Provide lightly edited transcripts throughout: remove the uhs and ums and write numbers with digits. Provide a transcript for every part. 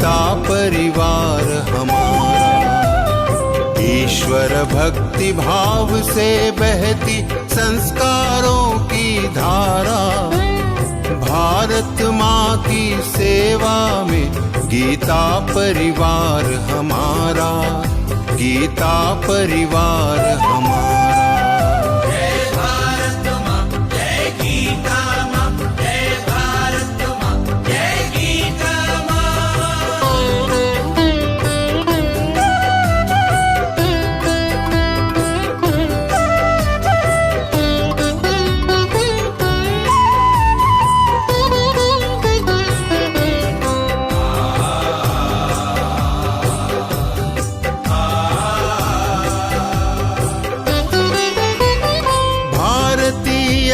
गीता परिवार हमारा। ईश्वर भक्ति भाव से बहती संस्कारों की धारा, भारत माँ की सेवा में गीता परिवार हमारा, गीता परिवार हमारा।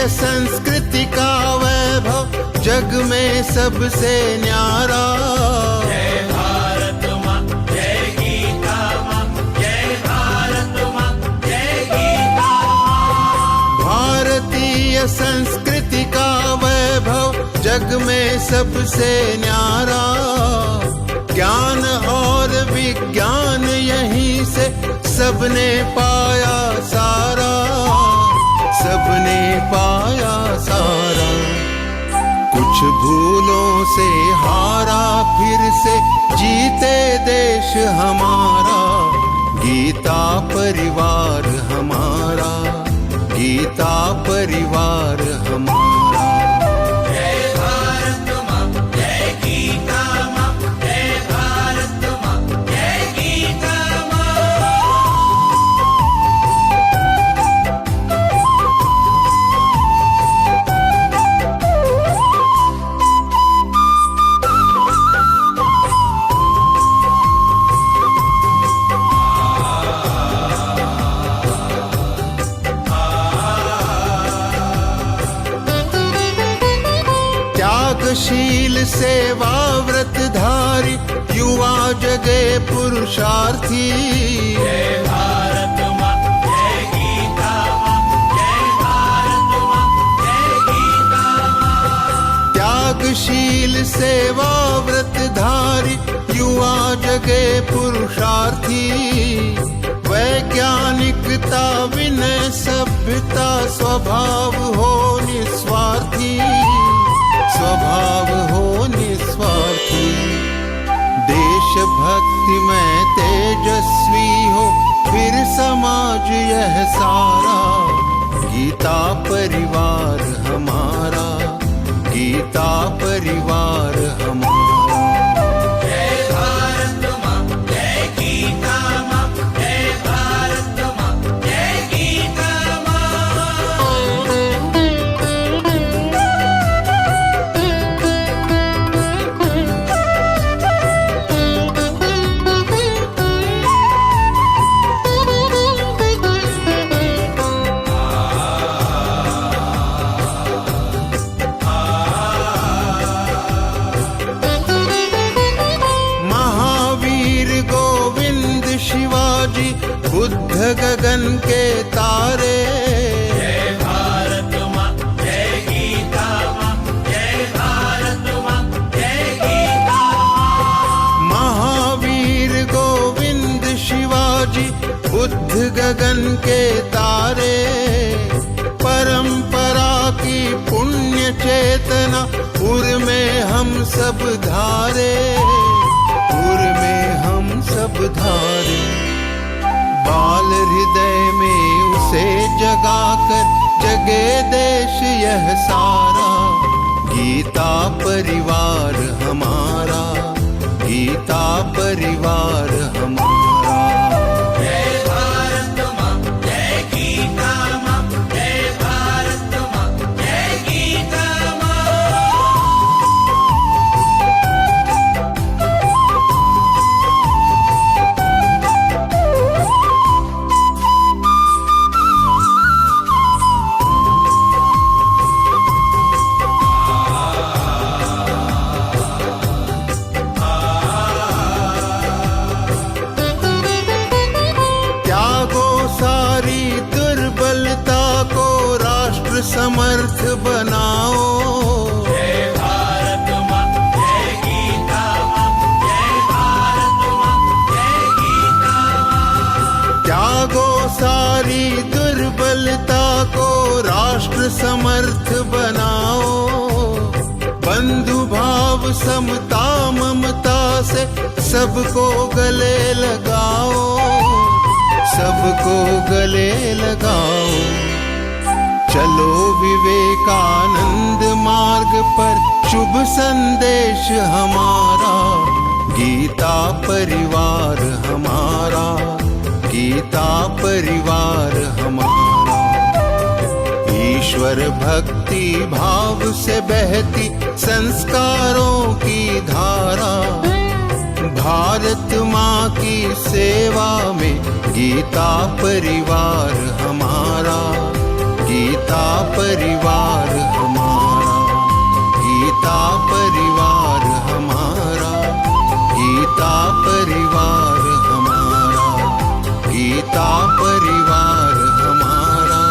संस्कृति का वैभव जग में सबसे न्यारा। जय भारत माँ, जय गीता माँ, जय भारत माँ, जय गीता माँ। भारतीय संस्कृति का वैभव जग में सबसे न्यारा। ज्ञान और विज्ञान यहीं से सबने पाया सारा, सबने पाया सारा। कुछ भूलों से हारा फिर से जीते देश हमारा, गीता परिवार हमारा, गीता परिवार हमारा। जय भारत माँ, जय गीता माँ, जय भारत माँ, जय गीता माँ। त्यागशील सेवा व्रतधारी युवा जगे पुरुषार्थी। जय भारत माँ, जय गीता माँ, जय भारत माँ, जय गीता माँ। त्यागशील सेवा व्रतधारी युवा जगे पुरुषार्थी। वैज्ञानिकता विनय सभ्यता स्वभाव हो निस्वार्थी, स्वभाव हो निस्वार्थी। देशभक्ति में तेजस्वी हो फिर समाज यह सारा, गीता परिवार हमारा, गीता परिवार हमारा। जय भारत माँ, जय गीता माँ, जय भारत माँ, जय गीता माँ। शिवाजी बुद्ध गगन के तारे। जय भारत माँ, जय गीता माँ, जय भारत माँ, जय गीता माँ। महावीर गोविंद शिवाजी बुद्ध गगन के तारे। परंपरा की पुण्य चेतना उर में हम सब धारे, उर में हम सब धारे। बाल हृदय में उसे जगाकर जगे देश यह सारा, गीता परिवार हमारा, गीता परिवार हमारा। जय भारत माँ, जय गीता माँ, जय भारत माँ, जय गीता माँ। राष्ट्र समर्थ बनाओ, बंधु भाव समता ममता से सबको गले लगाओ, सबको गले लगाओ। चलो विवेकानंद मार्ग पर, शुभ संदेश हमारा, गीता परिवार हमारा, गीता परिवार हमारा। ईश्वर भक्ति भाव से बहती संस्कारों की धारा, भारत माँ की सेवा में गीता परिवार हमारा, गीता परिवार हमारा, गीता परिवार हमारा, गीता परिवार हमारा, गीता परिवार हमारा,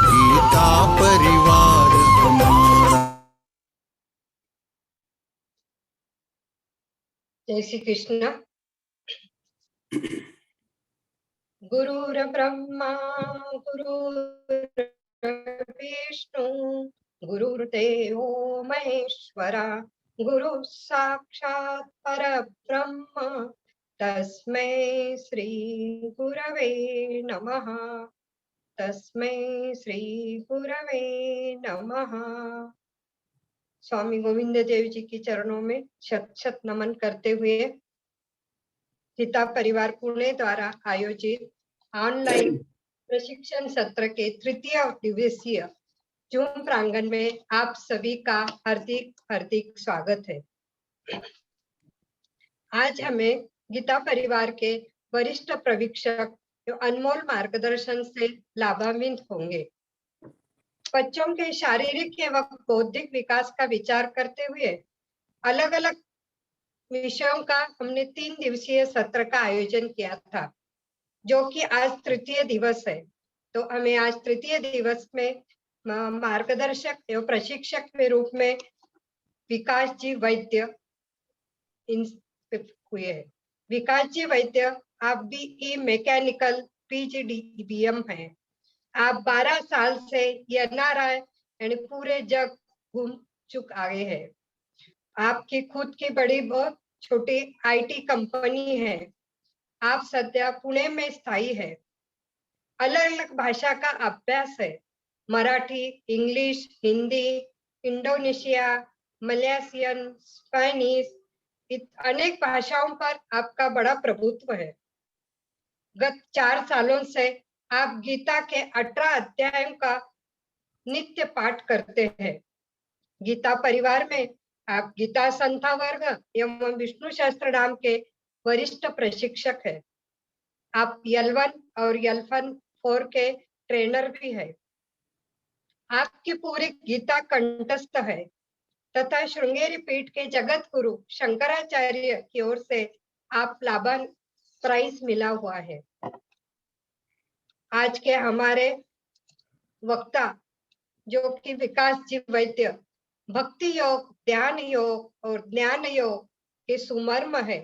गीता परिवार हमारा। जय श्री कृष्ण। गुरुर् ब्रह्मा गुरुर्विष्णु गुरुर्देवो महेश्वरा, गुरु साक्षात् परब्रह्म, तस्मै श्री गुरवे नमः, तस्मै श्री गुरवे नमः। स्वामी गोविंद देव जी की चरणों में शत शत नमन करते हुए गीता परिवार पुणे द्वारा आयोजित ऑनलाइन प्रशिक्षण सत्र के तृतीय दिवसीय जूम प्रांगण में आप सभी का हार्दिक हार्दिक स्वागत है। आज हमें गीता परिवार के वरिष्ठ प्रशिक्षक अनमोल मार्गदर्शन से लाभान्वित होंगे। बच्चों के शारीरिक एवं बौद्धिक विकास का विचार करते हुए अलग अलग विषयों का हमने 3 दिवसीय सत्र का आयोजन किया था, जो कि आज तृतीय दिवस है। तो हमें आज तृतीय दिवस में मार्गदर्शक एवं प्रशिक्षक के रूप में विकास जी वैद्य हुए हैं। विकास जी वैद्य आप BE मैकेनिकल PGDBM है। आप 12 साल से NRI यानी पूरे जग घूम चुक आए हैं। आपकी खुद की बड़ी बहुत छोटी IT कंपनी है। आप सध्या पुणे में स्थायी है। अलग अलग भाषा का अभ्यास है, Marathi, English, Hindi, Indonesia, Malaysian, Spanish, अनेक भाषाओं पर आपका बड़ा प्रभुत्व है। गत 4 सालों से आप गीता के 18 अध्यायों का नित्य पाठ करते हैं। गीता परिवार में आप गीता संथा वर्ग एवं विष्णु सहस्त्र नाम के वरिष्ठ प्रशिक्षक है। आप L1 और L4 के ट्रेनर भी है। आपकी पूरी गीता कंठस्थ है तथा श्रृंगेरी पीठ के जगत गुरु शंकराचार्य की ओर से आप लाभान प्राइज मिला हुआ है। आज के हमारे वक्ता जो कि विकास जी वैद्य भक्ति योग, ध्यान योग और ज्ञान योग के सुमर्म है।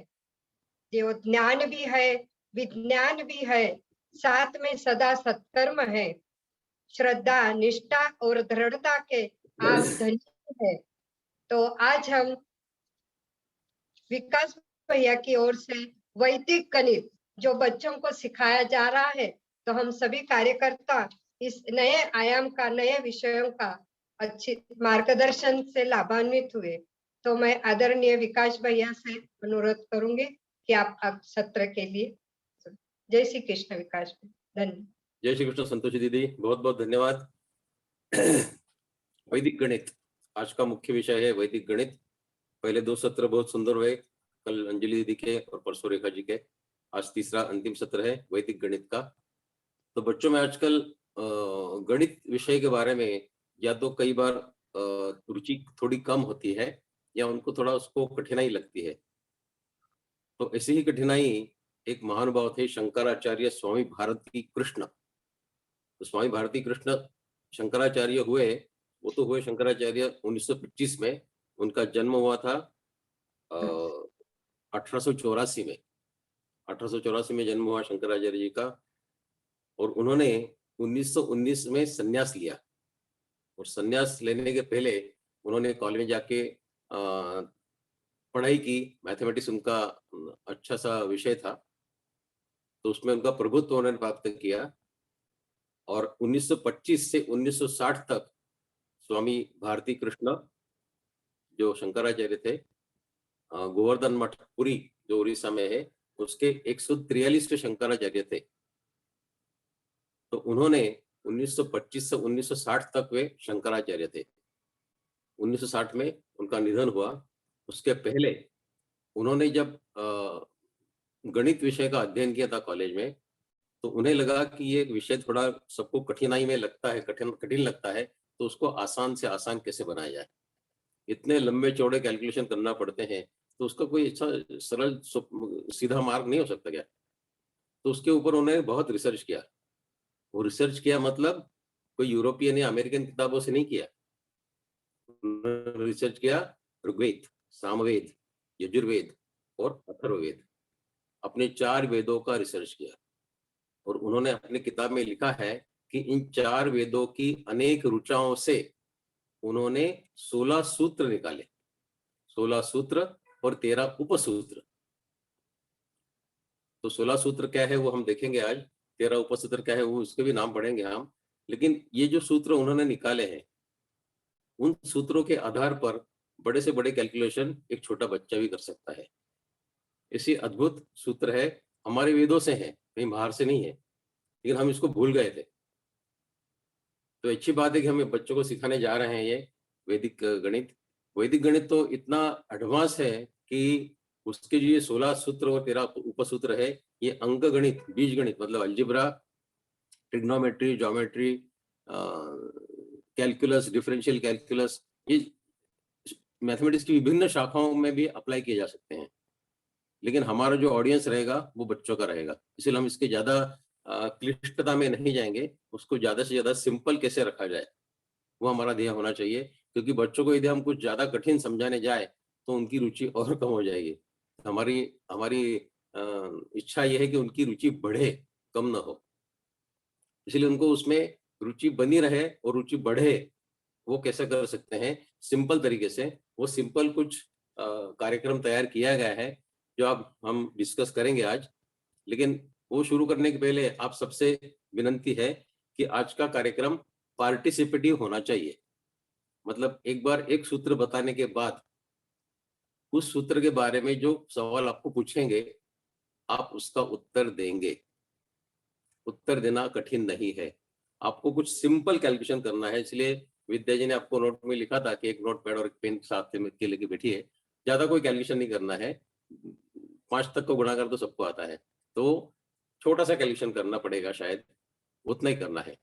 जो ज्ञान भी है, विज्ञान भी है, साथ में सदा सत्कर्म है, श्रद्धा, निष्ठा और दृढ़ता के आप धन्य है। तो आज हम विकास भैया की ओर से वैदिक गणित जो बच्चों को सिखाया जा रहा है, तो हम सभी कार्यकर्ता इस नए आयाम का, नए विषयों का अच्छी मार्गदर्शन से लाभान्वित हुए। तो मैं आदरणीय विकास भैया से अनुरोध करूंगी कि आप सत्र के लिए। जय श्री कृष्ण विकास भैया, धन्यवाद। जय श्री कृष्ण संतोषी दीदी, बहुत बहुत धन्यवाद। वैदिक गणित आज का मुख्य विषय है। वैदिक गणित पहले 2 सत्र बहुत सुंदर हुए, कल अंजलि दीदी के और परसों रेखा जी के। आज तीसरा अंतिम सत्र है वैदिक गणित का। तो बच्चों में आजकल गणित विषय के बारे में या तो कई बार रुचि थोड़ी कम होती है या उनको थोड़ा उसको कठिनाई लगती है। तो ऐसी ही कठिनाई एक महानुभाव थे शंकराचार्य स्वामी भारती कृष्ण। तो स्वामी भारती कृष्ण शंकराचार्य हुए, वो तो हुए शंकराचार्य 1925 में। उनका जन्म हुआ था 1884 में। 1884 में जन्म हुआ शंकराचार्य जी का, और उन्होंने 1919 में संन्यास लिया। और संन्यास लेने के पहले उन्होंने कॉलेज में जाके पढ़ाई की। मैथमेटिक्स उनका अच्छा सा विषय था, तो उसमें उनका प्रभुत्व उन्होंने प्राप्त किया। और 1925 से 1960 तक स्वामी भारती कृष्ण जो शंकराचार्य थे, गोवर्धन मठ पुरी जो उड़ीसा में है, उसके 143वें शंकराचार्य थे। तो उन्होंने 1925 से 1960 तक वे शंकराचार्य थे। 1960 में उनका निधन हुआ। उसके पहले उन्होंने जब गणित विषय का अध्ययन किया था कॉलेज में, तो उन्हें लगा कि ये विषय थोड़ा सबको कठिनाई में लगता है, कठिन लगता है, तो उसको आसान से आसान कैसे बनाया जाए। इतने लंबे चौड़े कैलकुलेशन करना पड़ते हैं, तो उसका कोई अच्छा सरल सीधा मार्ग नहीं हो सकता क्या। तो उसके ऊपर उन्होंने बहुत रिसर्च किया। वो रिसर्च किया मतलब कोई यूरोपियन या अमेरिकन किताबों से नहीं किया। रिसर्च किया ऋग्वेद, सामवेद, यजुर्वेद और अथर्ववेद, अपने 4 वेदों का रिसर्च किया। और उन्होंने अपनी किताब में लिखा है कि इन 4 वेदों की अनेक ऋचाओं से उन्होंने 16 सूत्र निकाले, 16 सूत्र और 13 उपसूत्र। तो 16 सूत्र क्या है वो हम देखेंगे आज, 13 उपसूत्र क्या है वो उसके भी नाम पढ़ेंगे हम। लेकिन ये जो सूत्र उन्होंने निकाले हैं, उन सूत्रों के आधार पर बड़े से बड़े कैलकुलेशन एक छोटा बच्चा भी कर सकता है। ऐसी अद्भुत सूत्र है, हमारे वेदों से है, कहीं बाहर से नहीं है, लेकिन हम इसको भूल गए थे। तो अच्छी बात है कि हम बच्चों को सिखाने जा रहे हैं ये वैदिक गणित। वैदिक गणित तो इतना एडवांस है कि उसके जो ये 16 सूत्र और 13 उपसूत्र है, ये अंक गणित, बीज गणित मतलब algebra, trigonometry, geometry, calculus, differential calculus, ये मैथमेटिक्स की विभिन्न शाखाओं में भी अप्लाई किए जा सकते हैं। लेकिन हमारा जो ऑडियंस रहेगा वो बच्चों का रहेगा, इसलिए हम इसके ज्यादा क्लिष्टता में नहीं जाएंगे। उसको ज्यादा से ज्यादा सिंपल कैसे रखा जाए वो हमारा ध्येय होना चाहिए, क्योंकि बच्चों को यदि हम कुछ ज्यादा कठिन समझाने जाए तो उनकी रुचि और कम हो जाएगी। हमारी हमारी इच्छा यह है कि उनकी रुचि बढ़े, कम ना हो। इसलिए उनको उसमें रुचि बनी रहे और रुचि बढ़े, वो कैसे कर सकते हैं सिंपल तरीके से। वो सिंपल कुछ कार्यक्रम तैयार किया गया है जो आप हम डिस्कस करेंगे आज। लेकिन वो शुरू करने के पहले आप सबसे विनंती है कि आज का कार्यक्रम पार्टिसिपेटिव होना चाहिए। मतलब एक बार एक सूत्र बताने के बाद उस सूत्र के बारे में जो सवाल आपको पूछेंगे आप उसका उत्तर देंगे। उत्तर देना कठिन नहीं है, आपको कुछ सिंपल कैलकुलेशन करना है। इसलिए विद्या जी ने आपको नोट में लिखा था कि एक नोट पैड और एक पेन साथ में के लेके बैठिए। ज्यादा कोई कैलकुलेशन नहीं करना है, 5 तक को गुणा कर तो सबको आता है, तो छोटा सा कैलकुलेशन करना पड़ेगा, शायद उतना ही करना है।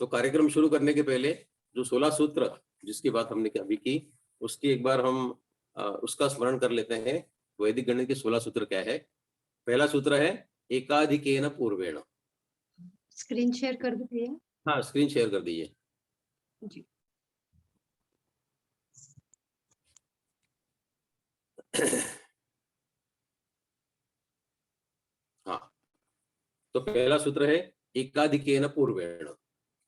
तो कार्यक्रम शुरू करने के पहले जो 16 सूत्र जिसकी बात हमने अभी की, उसकी एक बार हम उसका स्मरण कर लेते हैं। वैदिक गणित के 16 सूत्र क्या है। पहला सूत्र है एकाधिकेन पूर्वेण। स्क्रीन शेयर कर दीजिए। हाँ, स्क्रीन शेयर कर दीजिए जी। हाँ, तो पहला सूत्र है एकाधिकेन पूर्वेण।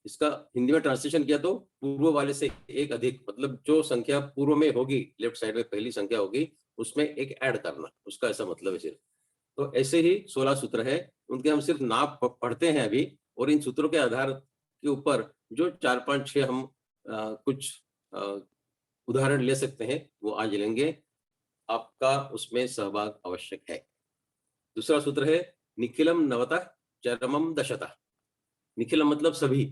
इसका हिंदी में ट्रांसलेशन किया तो पूर्व वाले से एक अधिक, मतलब जो संख्या पूर्व में होगी, लेफ्ट साइड में पहली संख्या होगी, उसमें एक ऐड करना, उसका ऐसा मतलब है सिर्फ। तो ऐसे ही 16 सूत्र है, उनके हम सिर्फ नाम पढ़ते हैं अभी, और इन सूत्रों के आधार के ऊपर जो 4, 5, 6 हम कुछ उदाहरण ले सकते हैं वो आज लेंगे। आपका उसमें सहभाग आवश्यक है। दूसरा सूत्र है निखिलम नवतः चरमम दशतः। निखिलम मतलब सभी,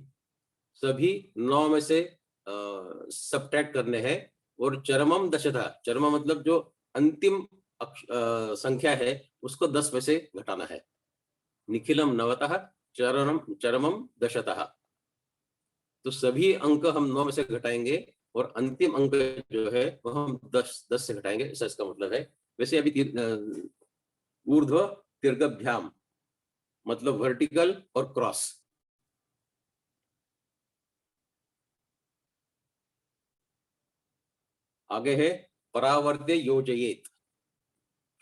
सभी 9 में से सबट्रैक्ट करने हैं, और चरमम दशतः, चरम मतलब जो अंतिम संख्या है उसको 10 में से घटाना है। निखिलम नवतः चरमम दशतः। तो सभी अंक हम 9 में से घटाएंगे और अंतिम अंक जो है वो हम 10 से घटाएंगे, ऐसा इसका मतलब है। वैसे अभी ऊर्ध्व दीर्घभ्याम मतलब वर्टिकल और क्रॉस। आगे है परावर्त्य योजयेत,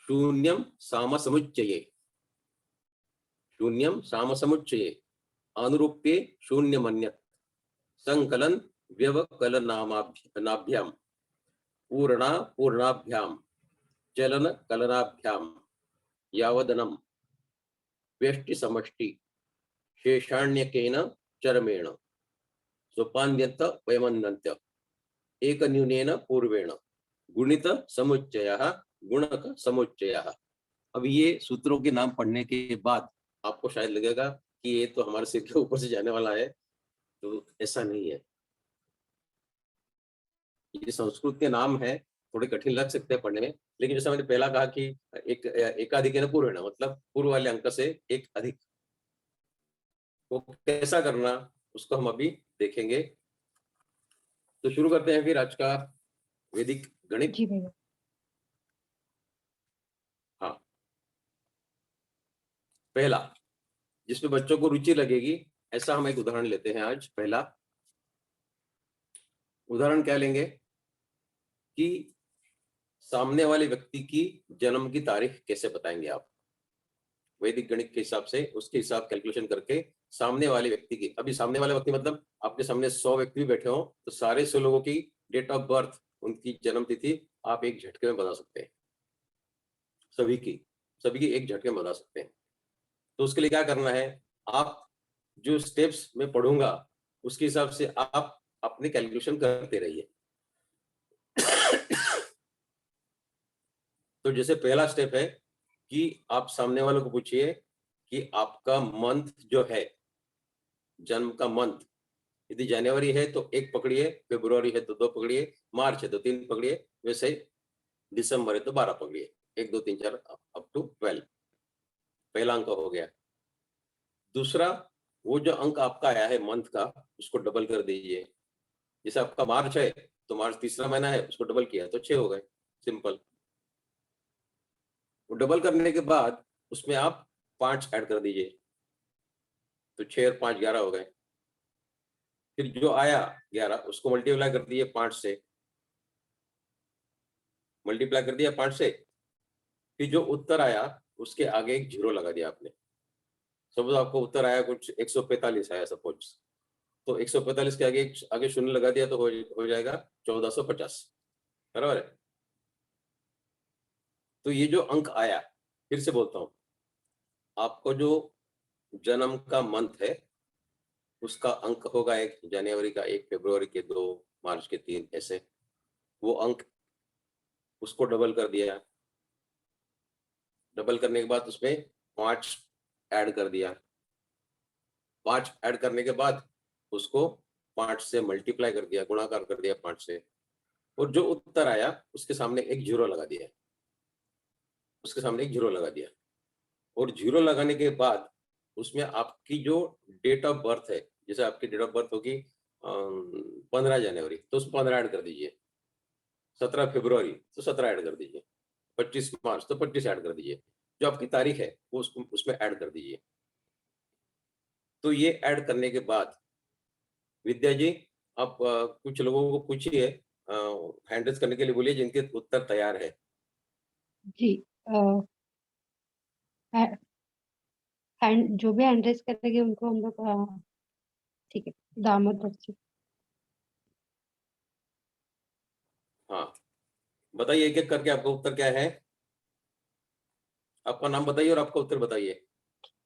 शून्यम सामसमुच्चये, शून्यम सामसमुच्चये, अनुरूप्ये शून्यमन्यत्। संकलन व्यवकलनाभ्याम पूर्णा पूर्णाभ्याम चलन कलनाभ्याम यावदनम व्यष्टि समष्टि शेषाण्यकेन चरमेण सोपान्यंत वयमन्यंत एक न्यूनेन पूर्वेण गुणित समुच्चयः गुणक समुच्चयः। अब ये सूत्रों के नाम पढ़ने के बाद आपको शायद लगेगा कि ये तो हमारे सिर के ऊपर से जाने वाला है, तो ऐसा नहीं है। ये संस्कृत के नाम है, थोड़े कठिन लग सकते हैं पढ़ने में, लेकिन जैसा मैंने पहला कहा कि एक एकाधिक है ना पूर्वेण, मतलब पूर्व वाले अंक से एक अधिक, वो कैसा करना उसको हम अभी देखेंगे। तो शुरू करते हैं फिर आज का वैदिक गणित। जी भैया। हाँ, पहला जिसमें बच्चों को रुचि लगेगी ऐसा हम एक उदाहरण लेते हैं आज। पहला उदाहरण क्या लेंगे कि सामने वाले व्यक्ति की जन्म की तारीख कैसे बताएंगे आप वैदिक गणित के हिसाब से, उसके हिसाब कैलकुलेशन करके सामने वाले व्यक्ति की, अभी सामने वाले व्यक्ति मतलब आपके सामने 100 व्यक्ति भी बैठे हो तो सारे 100 लोगों की डेट ऑफ बर्थ, उनकी जन्म तिथि आप एक झटके में बता सकते हैं। सभी की एक झटके में बता सकते हैं। तो उसके लिए क्या करना है, आप जो स्टेप्स मैं पढ़ूंगा उसके हिसाब से आप अपने कैलकुलेशन करते रहिए। तो जैसे पहला स्टेप है कि आप सामने वालों को पूछिए कि आपका मंथ जो है, जन्म का मंथ, यदि जनवरी है तो 1 पकड़िए, फरवरी है तो 2 पकड़िए, मार्च है तो 3 पकड़िए, वैसे दिसंबर है तो 12 पकड़िए, 1 2 3 4 अप टू 12। पहला अंक हो गया। दूसरा, वो जो अंक आपका आया है मंथ का, उसको डबल कर दीजिए। जैसे आपका मार्च है तो मार्च तीसरा महीना है, उसको डबल किया तो 6 हो गए, सिंपल। वो डबल करने के बाद उसमें आप 5 ऐड कर दीजिए, तो 6 और 5 11 हो गए। फिर जो आया 11 उसको मल्टीप्लाई कर दिए 5 से, मल्टीप्लाई कर दिया 5 से। फिर जो उत्तर आया उसके आगे एक जीरो लगा दिया आपने। सपोज आपको उत्तर आया कुछ 145 आया सपोज, तो 145 के आगे शून्य लगा दिया तो हो जाएगा 1450, बराबर है। तो ये जो अंक आया, फिर से बोलता हूं, आपको जो जन्म का मंथ है उसका अंक होगा 1 जनवरी का, 1 फरवरी के, 2 मार्च के, 3, ऐसे। वो अंक उसको डबल कर दिया, डबल करने के बाद उसमें 5 ऐड कर दिया, 5 ऐड करने के बाद उसको 5 से मल्टीप्लाई कर दिया, गुणाकार कर दिया 5 से, और जो उत्तर आया उसके सामने एक जीरो लगा दिया, उसके सामने एक जीरो लगा दिया। और जीरो लगाने के बाद उसमें आपकी जो डेट ऑफ बर्थ है, जैसे आपकी डेट ऑफ बर्थ होगी 15 जनवरी तो उसमें 15 ऐड कर दीजिए, 17 फरवरी तो 17 ऐड कर दीजिए, 25 मार्च तो 25 ऐड कर दीजिए, जो आपकी तारीख है वो उसमें ऐड कर दीजिए। तो ये ऐड करने के बाद विद्या जी आप कुछ लोगों को पूछिए, हैंड रेज करने के लिए बोलिए जिनके उत्तर तैयार है। जी हैंड जो भी हैंड रेज करेंगे उनको हम लोग ठीक है, दामोदर जी। हाँ, बताइए एक एक करके आपका उत्तर क्या है, आपका नाम बताइए और आपका उत्तर बताइए।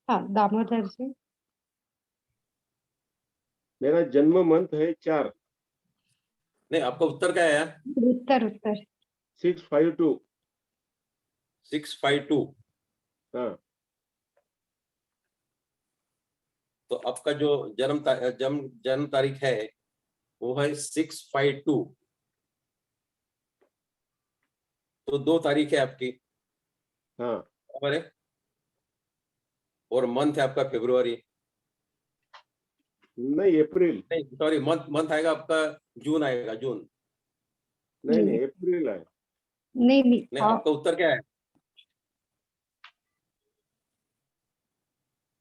हाँ, दामोदर जी। मेरा जन्म मंथ है 4, नहीं, आपका उत्तर क्या है? उत्तर 652। 652। हाँ, तो आपका जो जन्म तारीख है वो है 652। तो 2 तारीख है आपकी, हाँ, बराबर है, और मंथ है आपका फरवरी, नहीं अप्रैल, नहीं सॉरी, मंथ आएगा आपका जून, आएगा जून। नहीं अप्रैल है। नहीं नहीं, आपका उत्तर क्या है?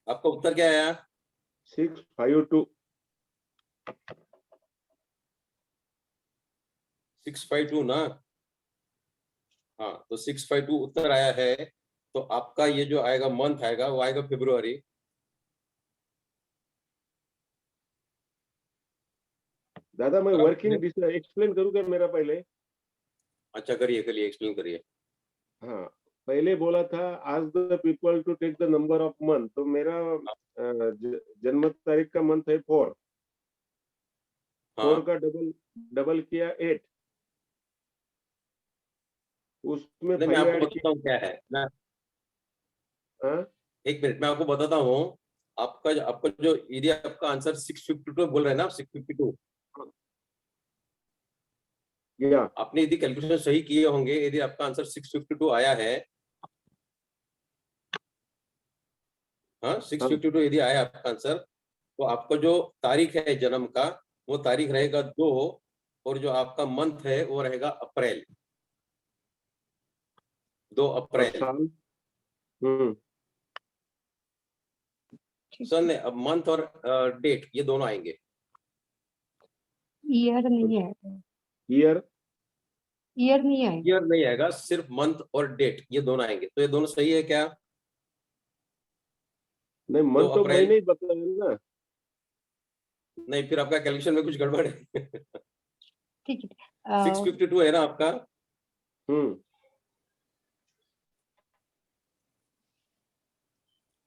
आपका उत्तर क्या है? 652। 652 ना? हाँ, तो 652 उत्तर आया है। तो आपका ये जो आएगा मंथ आएगा वो आएगा फरवरी, दादा मैं और आप- वर्किंग एक्सप्लेन करूँ क्या मेरा पहले? अच्छा करिए करिए, एक्सप्लेन करिए। हाँ, पहले बोला था आज the people to take the number of month, तो मेरा जन्म तारीख का मंथ है 4, हाँ 4 का डबल डबल किया 8, उसमें नहीं, मैं 5 आपको ऐड बताता हूँ क्या है। मैं किया। हाँ, एक मिनट में आपको बताता हूँ। आपका जो यदि आपका आंसर 652 बोल रहे हैं ना, 652, या आपने यदि कैलकुलेशन सही किए होंगे, यदि आपका आंसर 652 आया है, हाँ 652 यदि आया आपका आंसर, तो आपका जो तारीख है जन्म का, वो तारीख रहेगा 2, और जो आपका मंथ है वो रहेगा अप्रैल, 2 और अप्रैल। साल सन अब मंथ और डेट ये दोनों आएंगे। ईयर नहीं आएगा, ईयर ईयर नहीं आएगा। ईयर नहीं आएगा, सिर्फ मंथ और डेट ये दोनों आएंगे। तो ये दोनों सही है क्या? नहीं, 2 मंथ तो अप्रैल महीने ही बताया ना। नहीं, फिर आपका कैलकुलेशन में कुछ गड़बड़ है। ठीक है। 652 है ना आपका? हम्म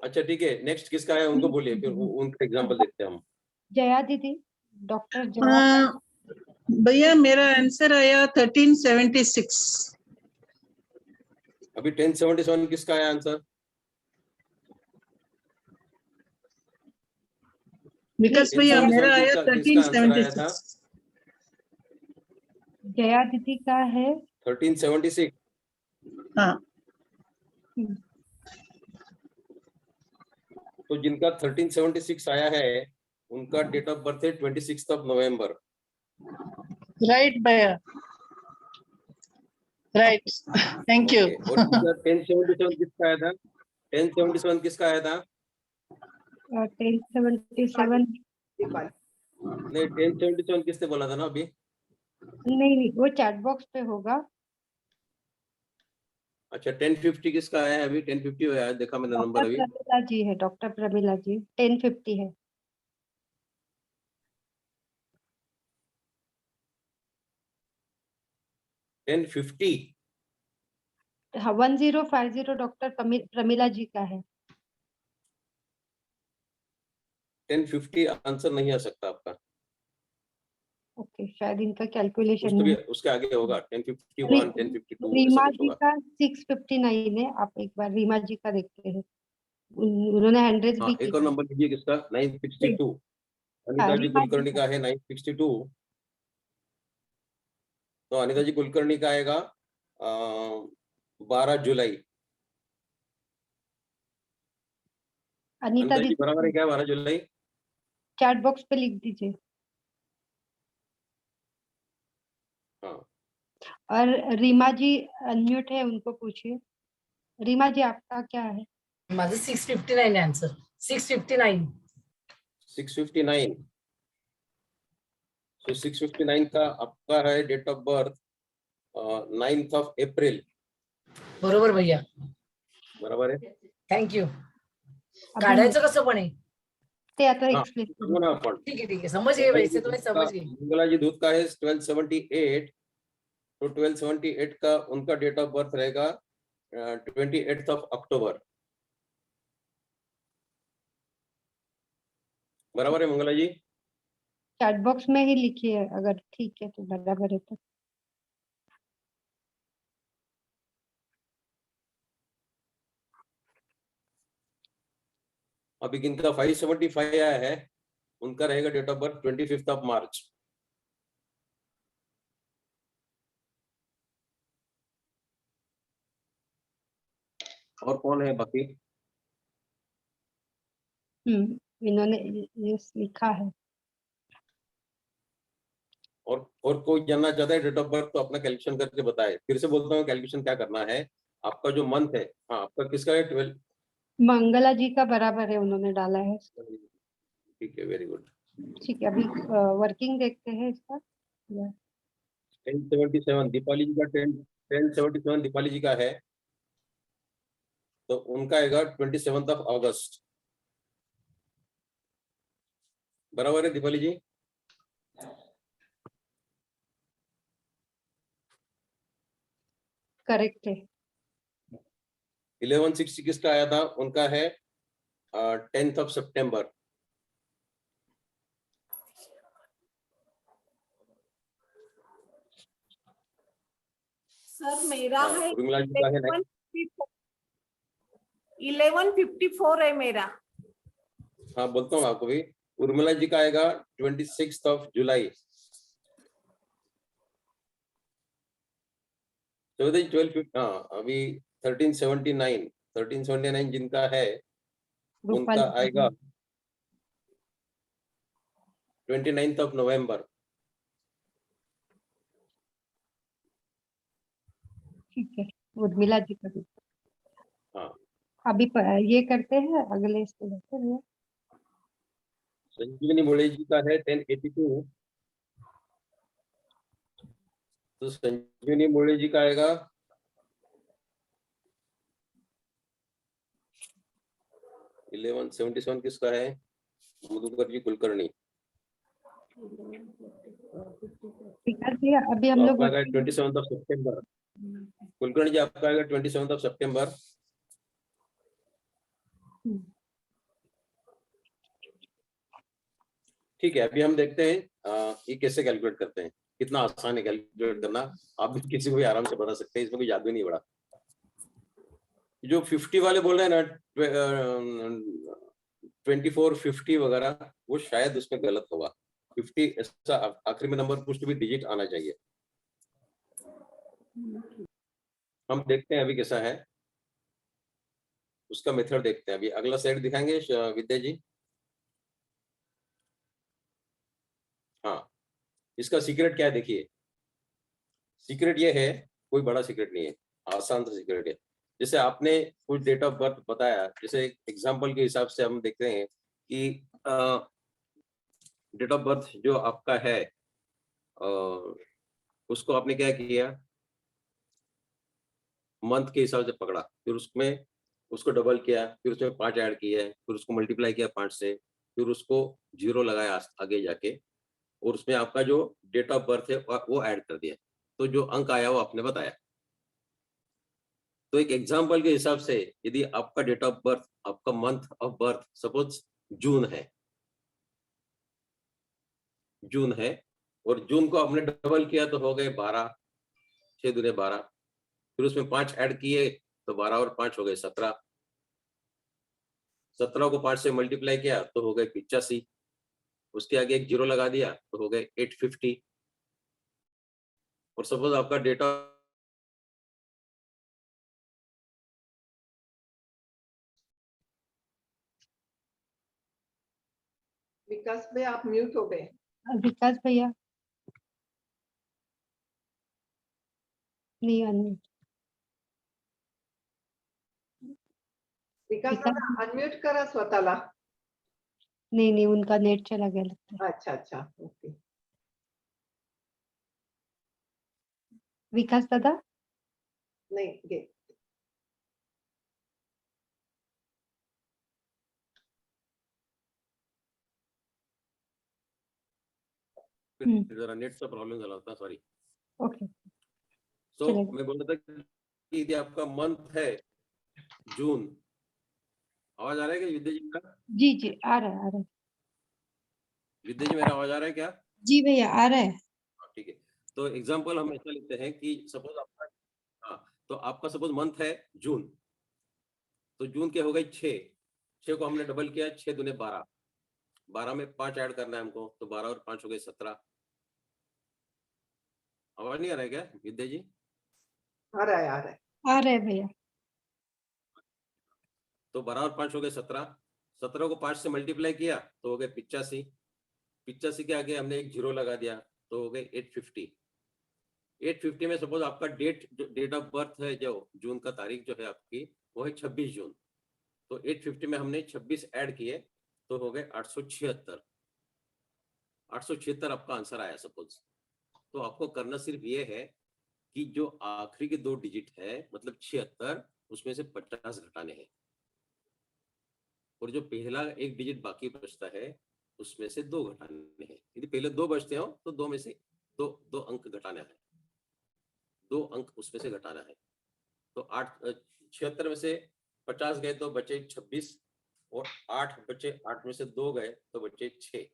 अच्छा ठीक है, नेक्स्ट किसका है उनको बोलिए, फिर उनका एग्जांपल देखते हैं हम। जया दीदी, डॉक्टर जया। भैया मेरा आंसर आया 1376। अभी 1077 किसका है आंसर? विकास भैया मेरा 1077 आया किसका आंसर आया था? 1376। जया दीदी का है 1376। हाँ, तो जिनका 1376 आया है उनका डेट ऑफ बर्थ है 26 नवंबर। राइट भैया, राइट, थैंक यू। और 1077 किसका आया था? 1077 किसका आया था? 1077। नहीं, 1077 किसने बोला था ना अभी? नहीं, वो चैट बॉक्स पे होगा। अच्छा 1050 किसका आया है अभी? 1050 आया है, देखा मैंने नंबर डॉक्टर अभी। प्रमिला जी है, डॉक्टर प्रमिला जी 1050 है। 1050। हाँ 1050 डॉक्टर प्रमिला जी का है। 1050 आंसर नहीं आ सकता आपका। ओके, शायद इनका कैलकुलेशन कुछ तो भी नहीं। उसके आगे होगा, 1051, 1052 ऐसा रीमा कुछ जी होगा। का 659 है। आप एक बार रीमा जी का देखते हैं, उन्होंने हैंड्रेस भी हाँ एक और किया। नंबर लीजिए किसका? 962। अनिता जी रीमा जी कुलकर्णी का का है 962। तो अनिता जी कुलकर्णी का आएगा 12 जुलाई। अनीता अनिता जी बराबर है दीदी क्या 12 जुलाई? चैट बॉक्स पे लिख दीजिए। हाँ और रीमा जी अनम्यूट है, उनको पूछिए। रीमा जी आपका क्या है? माझं 659 आन्सर 659. 659। तो 659 का आपका है date of birth 9th of April. बरोबर भैया, बराबर है? थँक्यू. अभी काढायचं कसं पण आहे? ते आता हाँ एक्सप्लेन सांगू ना आपण। ठीक आहे समज गए वैसे तो मैं समझ गई. मंगला जी दूध का है 1278। तो 1278 का उनका डेट ऑफ बर्थ रहेगा 28th ऑफ अक्टूबर। बराबर है मंगला जी? चैट बॉक्स में ही लिखिए, अगर ठीक है तो बराबर है तो। अभी किनका 575 आया है, उनका रहेगा date of birth 25th of March. और कौन है बाकी? इन्होंने ये लिखा है। और कोई जानना चाहता है डेट ऑफ बर्थ तो अपना कैलकुलेशन करके बताए। फिर से बोलता हूँ कैलकुलेशन क्या करना है। आपका जो मंथ है, हाँ आपका किसका है? 12। मंगला जी का बराबर है, उन्होंने डाला है। ठीक है, वेरी गुड। ठीक है, अभी वर्किंग देखते हैं इसका। 1077 दीपाली जी का 1077 दीपाली जी का है, तो उनका आएगा 27th ऑफ अगस्त। बराबर है दीपाली जी? करेक्ट है। 1160 किसका आया था? उनका है 10th of September। सर मेरा है उर्मिला जी का है next। 1154 है मेरा। हाँ बोलता हूँ आपको भी, उर्मिला जी का आएगा 26th of July। चौदह 12 हाँ अभी 1379 जिनका है रूपाली उनका आएगा 29th of November। ठीक है, उर्मिला जी का भी। हाँ अभी ये करते हैं, अगले इसको लेते हैं। संजीवनी मोड़े जी का है 1082। तो संजीवनी मोड़े जी का आएगा 1177 किसका है? मधुकर जी कुलकर्णी। विकास भैया अभी हम लोग आपका आएगा 27th of September। कुलकर्णी जी आपका आएगा 27th of September। ठीक है, अभी हम देखते हैं ये कैसे कैलकुलेट करते हैं। कितना आसान है कैलकुलेट करना, आप भी किसी को भी आराम से बता सकते हैं, इसमें कोई जादू नहीं बड़ा। जो 50 वाले बोल रहे हैं ना 24 50 वगैरह, वो शायद उसमें गलत होगा। 50 ऐसा आखिरी में नंबर कुछ भी डिजिट आना चाहिए। हम देखते हैं अभी कैसा है उसका मेथड, देखते हैं। अभी अगला स्लाइड दिखाएंगे विद्या जी। हाँ, इसका सीक्रेट क्या है देखिए। सीक्रेट ये है, कोई बड़ा सीक्रेट नहीं है, आसान सा सीक्रेट है। जैसे आपने कुछ डेट ऑफ बर्थ बताया, जैसे एग्जांपल के हिसाब से हम देखते हैं कि डेट ऑफ बर्थ जो आपका है उसको आपने क्या किया, मंथ के हिसाब से पकड़ा, फिर उसमें उसको डबल किया, फिर उसमें 5 ऐड किया, फिर उसको मल्टीप्लाई किया 5 से, फिर उसको 0 लगाया आगे जाके, और उसमें आपका जो डेट ऑफ बर्थ है वो ऐड कर दिया, तो जो अंक आया वो आपने बताया। तो एक एग्जांपल के हिसाब से यदि आपका डेट ऑफ बर्थ, आपका मंथ ऑफ बर्थ सपोज जून है, और जून को आपने डबल किया तो हो गए 12, 6 दूने 12, फिर उसमें 5 ऐड किए तो 12 और 5 हो गए 17, 17 को 5 से मल्टीप्लाई किया तो हो गए 85, उसके आगे एक 0 लगा दिया तो हो गए 850। और सपोज आपका डेट ऑफ विकास भाई आप म्यूट हो गए। विकास भैया नहीं अनम्यूट। विकास विकास दादा अनम्यूट करा स्वतःला। नहीं, उनका नेट चला गया लगता है। अच्छा अच्छा ओके। विकास दादा नहीं गे जरा नेटचा प्रॉब्लेम झाला होता, सॉरी। ओके तो चलेगा। मैं बोल रहा था कि यदि आपका मंथ है जून, आवाज आ रहा है क्या विद्या जी का? जी आ रहा है। विद्या जी मेरा आवाज आ रहा है क्या? जी भैया आ रहा है। ठीक है, तो एग्जांपल हम ऐसा लेते हैं कि सपोज आपका, हाँ, तो आपका सपोज मंथ है जून, तो जून के हो गए 6 को हमने डबल किया, 6 दूने 12, 12 में 5 ऐड करना है हमको, तो 12 और 5 हो गए 17। आवाज नहीं आ रहा है क्या विद्या जी? आ रहा है भैया। तो 12 और 5 हो गए 17, 17 को 5 से मल्टीप्लाई किया तो हो गए 85, 85 के आगे हमने एक 0 लगा दिया तो हो गए 850। 850 में सपोज आपका डेट ऑफ बर्थ है, जो जून का तारीख जो है आपकी वो है 26 जून, तो 850 में हमने 26 ऐड किए तो हो गए 876। 876 आपका आंसर आया सपोज। तो आपको करना सिर्फ ये है कि जो आखिरी के 2 डिजिट है मतलब 76, उसमें से 50 घटाने हैं, और जो पहला एक डिजिट बाकी बचता है उसमें से 2 घटाने हैं। यदि पहले 2 बचते हो तो 2 में से दो अंक घटाना है, 2 अंक उसमें से घटाना है। तो 76 में से 50 गए तो बचे 26 और 8 बचे, 8 में से 2 गए तो बचे 6,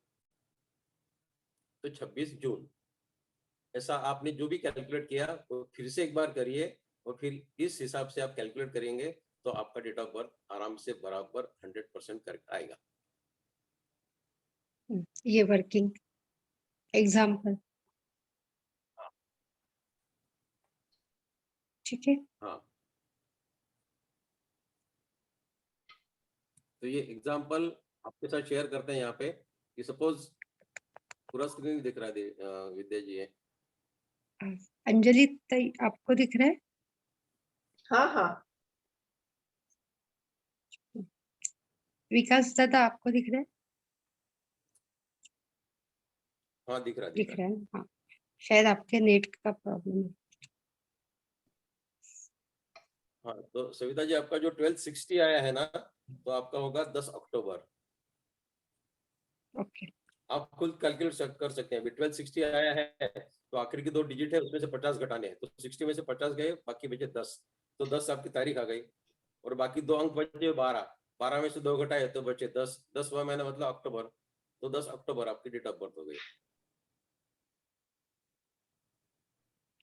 तो 26 जून। ऐसा आपने जो भी कैलकुलेट किया वो फिर से एक बार करिए और फिर इस हिसाब से आप कैलकुलेट करेंगे तो आपका डेट ऑफ बर्थ आराम से बराबर 100% करेक्ट आएगा। ये वर्किंग एग्जाम्पल, ठीक है। हाँ, तो ये एग्जाम्पल आपके साथ शेयर करते हैं यहाँ पे कि सपोज पूरा स्क्रीन दिख रहा है विद्या जी है। अंजलि आपको दिख रहा है? हाँ हाँ विकास दादा आपको दिख रहा है? हाँ दिख रहा दिख रहा है, हाँ। शायद आपके नेट का प्रॉब्लम है। हाँ, तो सविता जी आपका जो 1260 आया है ना, तो आपका होगा 10 अक्टूबर। ओके, आप खुद कैलकुलेट कर सकते हैं। 1260 आया है तो आखिर की 2 डिजिट है, उसमें से 50 घटाने हैं, तो 60 में से 50 गए, बाकी बचे 10, तो 10 आपकी तारीख आ गई और बाकी 2 अंक बचे 12, 12 में से 2 घटाए तो बचे 10, 10वां महीना मतलब अक्टूबर, तो 10 अक्टूबर आपकी डेट ऑफ बर्थ हो गई।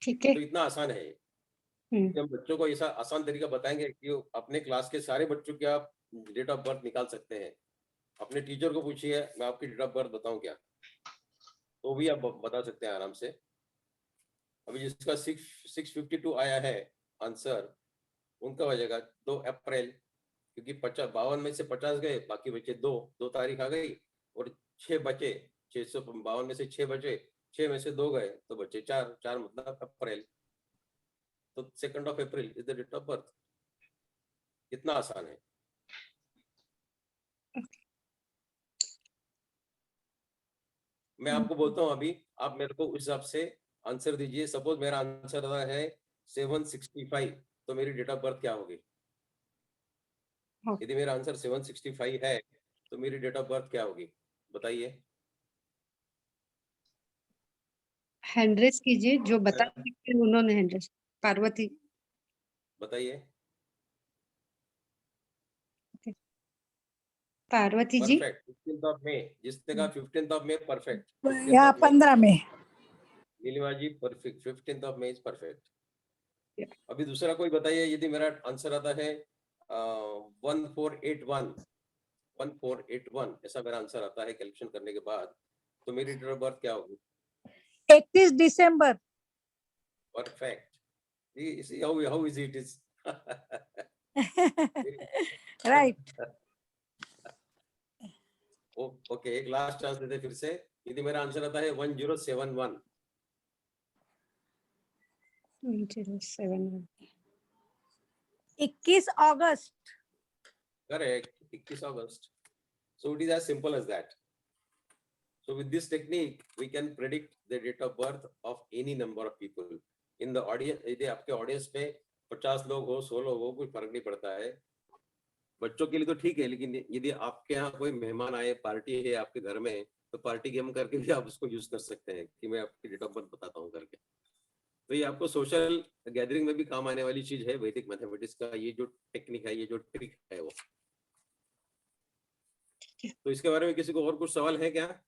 ठीक है। तो इतना आसान है कि हम बच्चों को ऐसा आसान तरीका बताएंगे कि अपने क्लास के सारे बच्चों की आप डेट ऑफ बर्थ निकाल सकते हैं। अपने टीचर को पूछिए मैं आपकी डेट ऑफ बर्थ बताऊं क्या, तो भी आप बता सकते हैं आराम से। अभी जिसका 652 आया है आंसर, उनका हो जाएगा 2 अप्रैल, क्योंकि 52 में से 50 गए, बाकी बचे 2 तारीख आ गई और 6 बचे, 652 में से 6 बचे, 6 में से 2 गए तो बचे 4 मतलब अप्रैल, तो 2 April is the date of birth. इतना आसान है। मैं आपको बोलता हूँ अभी, आप मेरे को उस हिसाब से आंसर दीजिए। सपोज मेरा आंसर है 765, तो मेरी डेट ऑफ बर्थ क्या होगी? यदि मेरा आंसर 765 है तो मेरी डेट ऑफ बर्थ क्या होगी, बताइए। हैंड रेस कीजिए, जो बता सकते हैं उन्होंने हैंड रेस। पार्वती बताइए। Parvati ji, perfect, 15th of May, जिसने कहा 15th ऑफ मई परफेक्ट। या 15 में। Nilima ji perfect, 15th of May is perfect. अभी दूसरा कोई बताइए, यदि मेरा आंसर आता है 1481, ऐसा मेरा आंसर आता है कैलकुलेशन करने के बाद, तो मेरी डेट ऑफ बर्थ क्या होगी? 31 दिसंबर। Perfect. See how easy it is. Right. Okay, एक लास्ट चांस देते फिर से। यदि मेरा आंसर आता है 1071, 071 21 अगस्त। correct, 21 August. So it is as simple as that. So with this technique, we can predict the date of birth of any number of people in the audience. यदि आपके audience में 50 लोग हो, 100 लोग हो, कोई फर्क नहीं पड़ता है। बच्चों के लिए तो ठीक है, लेकिन यदि आपके यहाँ कोई मेहमान आए, पार्टी है आपके घर में, तो पार्टी गेम करके भी आप उसको यूज कर सकते हैं कि मैं आपकी डेट ऑफ बर्थ बताता हूँ करके। तो ये आपको सोशल गैदरिंग में भी काम आने वाली चीज है, वैदिक मैथमेटिक्स का ये जो टेक्निक है, ये जो ट्रिक है वो। तो इसके बारे में किसी को और कुछ सवाल है क्या?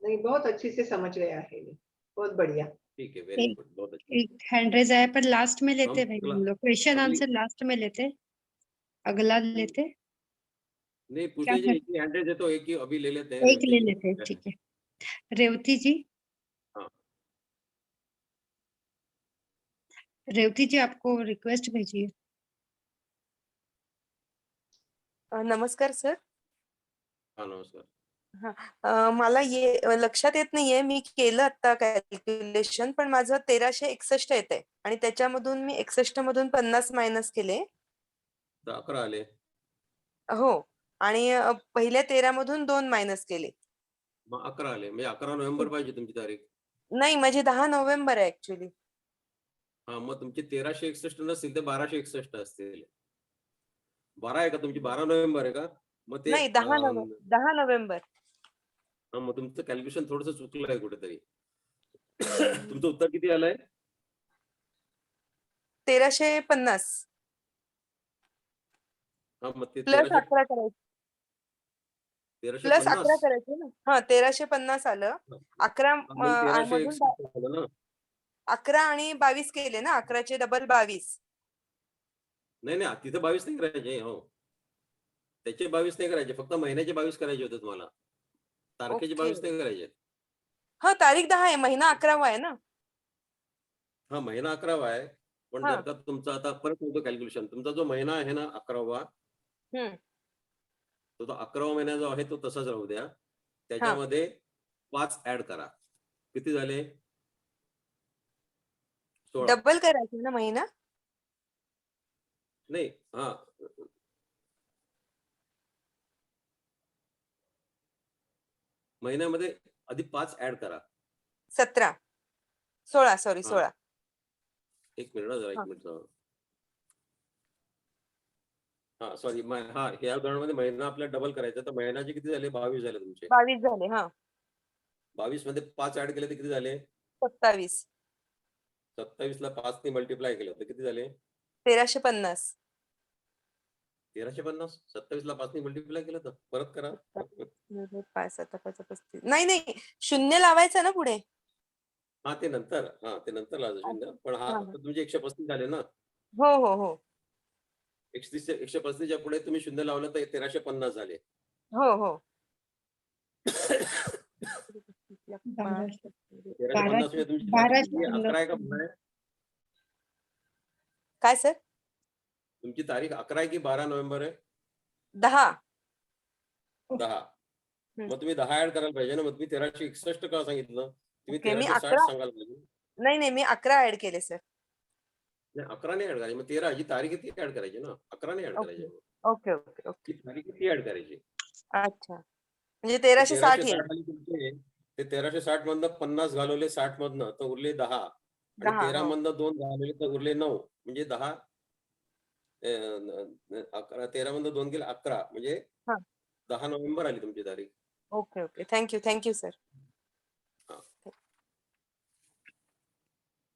नहीं, बहुत अच्छी से समझ गया है ये, बहुत बढ़िया। ठीक है, वेरी गुड, बहुत अच्छा। एक हैंड रेस आया, पर लास्ट में लेते भाई अगला- हम लोग क्वेश्चन अगली- आंसर लास्ट में लेते, अगला लेते। नहीं क्या पूछे जी, कर- एक ही हैंड है तो एक ही अभी ले लेते हैं। एक ले लेते हैं, ठीक है। रेवती जी, हाँ। रेवती जी आपको रिक्वेस्ट भेजिए। नमस्कार सर. हाँ नमस्कार। मला ये लक्षात येत नाहीये, मी केलं आता कॅल्क्युलेशन, पण माझं 1361 येते आणि त्याच्यामधून मी 61 मधून 50 मायनस केले. तर 11 आले. हो, आणि पहिल्या 13 मधून 2 मायनस केले. मग 11 आले, म्हणजे 11 नोव्हेंबर पाहिजे तुमची तारीख. नाही, माझी 10 नोव्हेंबर आहे ऍक्च्युली. हा, मग तुमचे 1361 नसतील तर 1261 असतील. 12 आहे का तुमची? 12 नोव्हेंबर आहे का? मग ते नाही, 10 नोव्हेंबर. हा, मग तुमचं कॅल्क्युलेशन थोडंसं चुकलं आहे कुठेतरी. तुमचं उत्तर किती आलंय? 1350 हा, मग ते प्लस 11 करायचं. प्लस 11 1350. करायचे ना. हा, 1350 आलं. 11 मग 1361 मधून झालं ना. 11 आणि 22 केले ना. 11चे डबल 22. नाही नाही, तिथे 22 नाही करायचे. हो, त्याचे 22 नाही करायचे, फक्त महिन्याचे 22 करायचे होते तुम्हाला. तारखेचे ओके. 22 नाही करायचे. हा, तारीख 10 आहे, महिना 11वा आहे ना. हा, महिना 11वा आहे. पण हा. जर का तुमचा आता परत होतो कॅल्क्युलेशन, तुमचा जो महिना आहे ना 11वा, हम्म. तो 11वा महिना जो आहे तो तसाच राहू द्या. त्याच्यामध्ये 5 ऍड करा. किती झाले? 16. डबल करायचे ना महिना. नाही, हा, महिन्यामध्ये आधी 5 ऍड करा. 17 16 सॉरी हा. 16. एक मिनिट, जरा एक हा. मिनिट. हा, सॉरी, हा, या उदाहरणामध्ये महिना आपल्याला डबल करायचा, तर महिन्याचे किती झाले? 22 झाले तुमचे. 22 झाले. हा, 22 मध्ये 5 ऍड केले तर किती झाले? 27. 27 ला 5 ने मल्टिप्लाय केलं तर किती झाले? 1350. 1350. 27 ला 5 ने मल्टिप्लाय केलं तर परत करा. 5 7 5 35. नाही नाही, शून्य लावायचं ना पुढे. हा, ते नंतर. हा, ते नंतर लावायचं. पण हा, हा. आता तुमचे 135 झाले ना. हो हो हो 135च्या पुढे तुम्ही शून्य लावलं तर 1350 झाले. हो हो. 1350 म्हणजे तुमची तारीख 12 किती आहे? 11 आहे का 12 आहे? काय सर? तुमची तारीख 11 आहे की 12 नोव्हेंबर आहे? 10. 10. मग तुम्ही 10 ऍड करायला पाहिजे ना. मग तुम्ही 1361 का सांगितलं? तुम्ही ओके, मी 1360 11. सांगायला पाहिजे. नाही नाही, मी 11 ऍड केले सर. नाही, 11 नाही ऍड करायची. मग 13 ही तारीख किती ऍड करायची ना. 11 नाही ऍड करायची. Okay okay okay. ही तारीख किती ऍड करायची? अच्छा, म्हणजे 1360 येईल. 1360 आली तुमचे. ते 1360 मधनं 50 घालवले 60 मधनं तर उरले 10. आणि 10. 13 हो. मधनं 2 घालवले तर उरले 9. म्हणजे 10. 11 13 मधनं 2 गेले 11. म्हणजे हा. 10 नोव्हेंबर आली तुमची तारीख. Okay okay, thank you sir.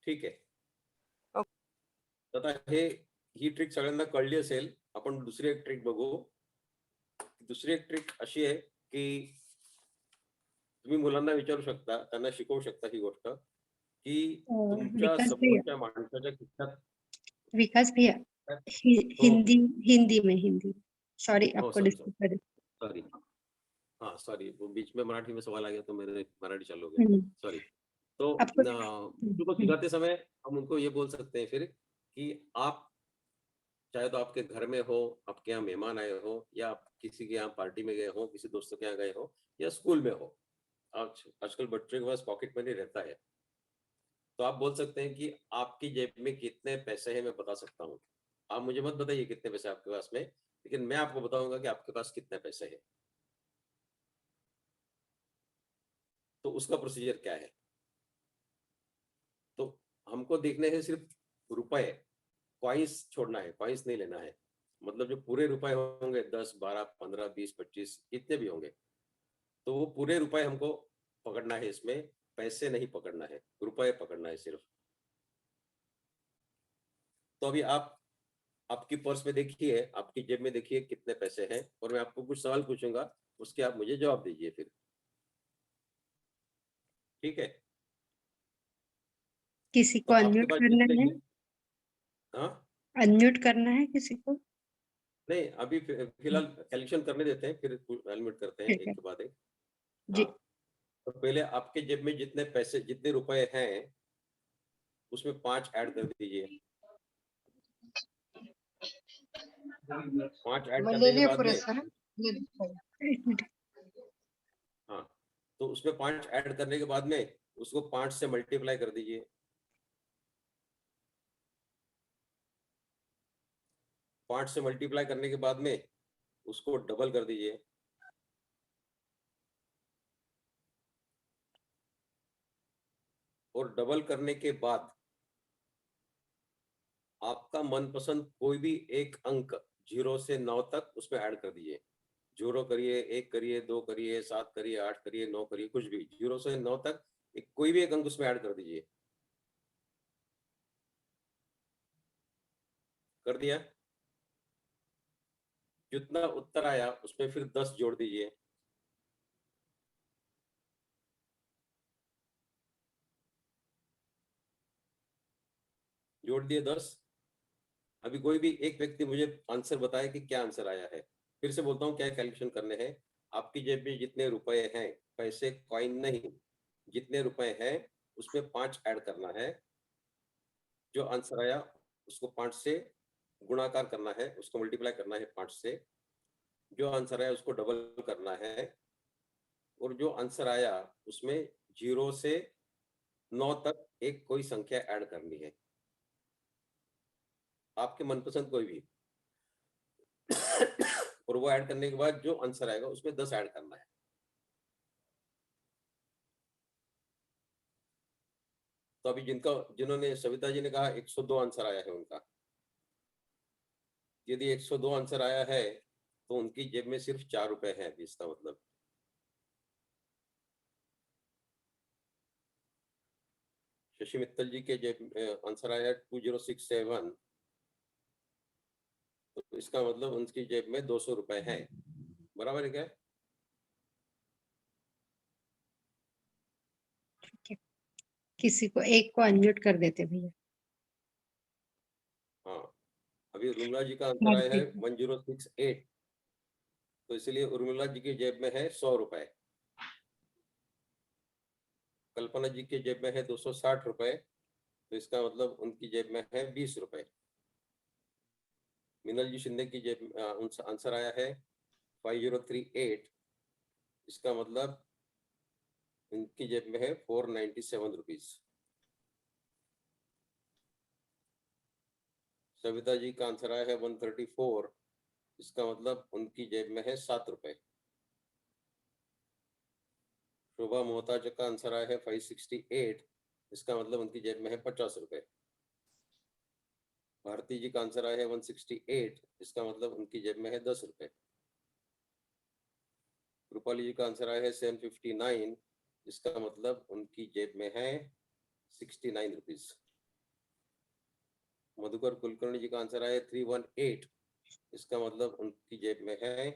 ठीक आहे. ओके. आता ही ट्रिक सगळ्यांना कळली असेल. आपण दुसरी एक ट्रिक बघू. दुसरी एक ट्रिक अशी आहे की तुम्ही मुलांना विचारू शकता, त्यांना शिकवू शकता ही गोष्ट की तुमच्या विकास भैया समोरच्या माणसाच्या खिशात. विकास भैया हिंदी में सॉरी आपको डिस्टर्ब कर. सॉरी, हाँ सॉरी, वो बीच में मराठी में सवाल आ गया तो मेरे मराठी चालू हो गया. सॉरी. तो बच्चों को सिखाते समय हम उनको ये बोल सकते हैं फिर कि आप चाहे तो आपके घर में हो, आपके यहाँ मेहमान आए हो, या आप किसी के यहाँ पार्टी में गए हो, किसी दोस्तों के यहाँ गए हो, या स्कूल में हो. आजकल बच्चों के पास पॉकेट मनी रहता है, तो आप बोल सकते हैं कि आपकी जेब में कितने पैसे हैं मैं बता सकता हूँ. आप मुझे मत बताइए कितने पैसे आपके पास में, लेकिन मैं आपको बताऊंगा कि आपके पास कितने पैसे हैं. तो उसका प्रोसीजर क्या है? तो हमको देखने हैं सिर्फ रुपए, कॉइंस छोड़ना है, कॉइंस नहीं लेना है. मतलब जो पूरे रुपए होंगे 10, 12, 15, 20, 25 जितने भी होंगे, तो वो पूरे रुपए हमको पकड़ना है. इसमें पैसे नहीं पकड़ना है, रुपए पकड़ना है सिर्फ. तो अभी आप आपकी पर्स में देखिए, आपकी जेब में देखिए कितने पैसे हैं, और मैं आपको कुछ सवाल पूछूंगा, उसके आप मुझे जवाब दीजिए फिर. ठीक है? किसी को तो आपके अनम्यूट पास करना जितने है? भी- हाँ, अनम्यूट करना है किसी को? नहीं, अभी फिलहाल कैलकुलेशन करने देते हैं, फिर अनम्यूट करते हैं ठीक है एक के बाद एक. जी. हाँ, तो पहले आपके जेब में जितने पैसे, जितने रुपए हैं, उसमें 5 ऐड कर दीजिए. 5 ऐड करने के बाद में, एक मिनट. हाँ, तो उसमें 5 ऐड करने के बाद में उसको 5 से मल्टीप्लाई कर दीजिए. 5 से मल्टीप्लाई करने के बाद में उसको डबल कर दीजिए. और डबल करने के बाद आपका मनपसंद कोई भी एक अंक 0 से 9 तक उसमें ऐड कर दीजिए. 0 करिए, 1 करिए, 2 करिए, 7 करिए, 8 करिए, 9 करिए, कुछ भी 0 से 9 तक कोई भी एक अंक उसमें ऐड कर दीजिए। कर दिया? जितना उत्तर आया उसमें फिर 10 जोड़ दीजिए। जोड़ दिए 10। अभी कोई भी एक व्यक्ति मुझे आंसर बताए कि क्या आंसर आया है। फिर से बोलता हूँ क्या कैलकुलेशन करने हैं। आपकी जेब में जितने रुपए हैं, पैसे कॉइन नहीं, जितने रुपए हैं उसमें 5 ऐड करना है। जो आंसर आया उसको 5 से गुणाकार करना है, उसको मल्टीप्लाई करना है 5 से। जो आंसर आया उसको डबल करना है, और जो आंसर आया उसमें 0 से 9 तक एक कोई संख्या ऐड करनी है, आपके मनपसंद कोई भी। और वो ऐड करने के बाद जो आंसर आएगा उसमें 10 ऐड करना है। तो अभी जिन्होंने सविता जी ने कहा 102 आंसर आया है उनका, यदि 102 आंसर आया है तो उनकी जेब में सिर्फ 4 रुपए हैं। इसका मतलब शशि मित्तल जी के जेब आंसर आया 2067, तो इसका मतलब उनकी जेब में 200 रुपए हैं। बराबर है क्या? किसी को एक को अनम्यूट कर देते भैया। हाँ, अभी उर्मिला जी का आंसर आया है 1068, तो इसलिए उर्मिला जी की जेब में है 100 रुपए। कल्पना जी के जेब में है 260 रुपए, तो इसका मतलब उनकी जेब में है 20 रुपए। मिनल जी शिंदे की जेब आंसर आया है 5038, इसका मतलब उनकी जेब में है 497 रुपीज। सविता जी का आंसर आया है 134, इसका मतलब उनकी जेब में है 7 रुपए। शोभा मोहताज का आंसर आया है 568, इसका मतलब उनकी जेब में है 50 रुपए। भारती जी का आंसर आया है 168, इसका मतलब उनकी जेब में है 10 रुपए। रूपाली जी का आंसर आया है 759, इसका मतलब उनकी जेब में है 69 रुपीज। मधुकर कुलकर्णी जी का आंसर आया 318, इसका मतलब उनकी जेब में है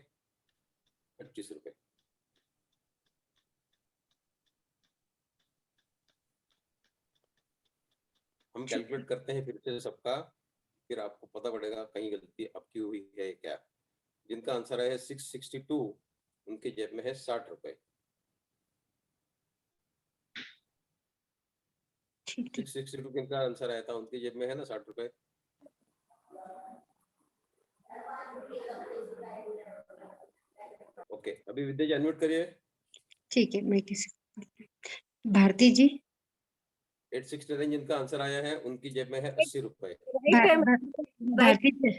25 रुपए। हम कैलकुलेट करते हैं फिर से सबका, फिर आपको पता पड़ेगा कहीं गलती आपकी हुई है क्या। जिनका आंसर आया है 662, उनकी जेब में है 60 रुपए। 662 किनका आंसर आया था, उनकी जेब में है ना 60 रुपए। ओके, अभी विद्या जी अनम्यूट करिए। ठीक है, मैं किसी भारती जी 869 जिनका आंसर आया है उनकी जेब में है 80 रुपए। भारती जी,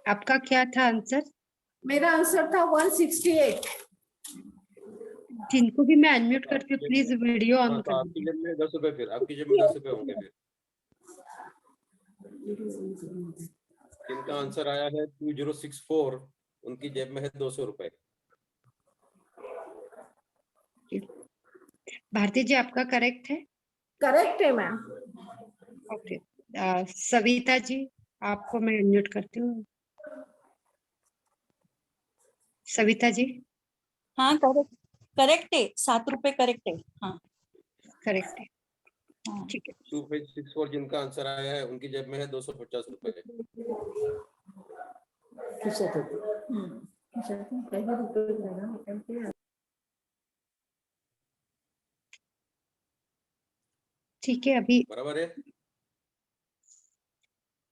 आपका क्या था आंसर? मेरा आंसर था 168। जिनको भी मैं अनम्यूट करती हूँ प्लीज वीडियो ऑन हाँ, तो कर आपकी दीजिए। जेब में 10 रुपए, फिर आपकी जेब में 10 रुपए होंगे। फिर जिनका आंसर आया है 2064, उनकी जेब में है 200 रुपए। भारती जी आपका करेक्ट है? करेक्ट है मैम। ओके, सविता जी आपको मैं अनम्यूट करती हूँ। सविता जी हाँ करेक्ट, करेक्ट है, 7 रुपए करेक्ट है। हाँ करेक्ट है, हाँ। ठीक है। 2564 जिनका आंसर आया है उनकी जेब में है 250 रुपए। ठीक है, अभी बराबर है।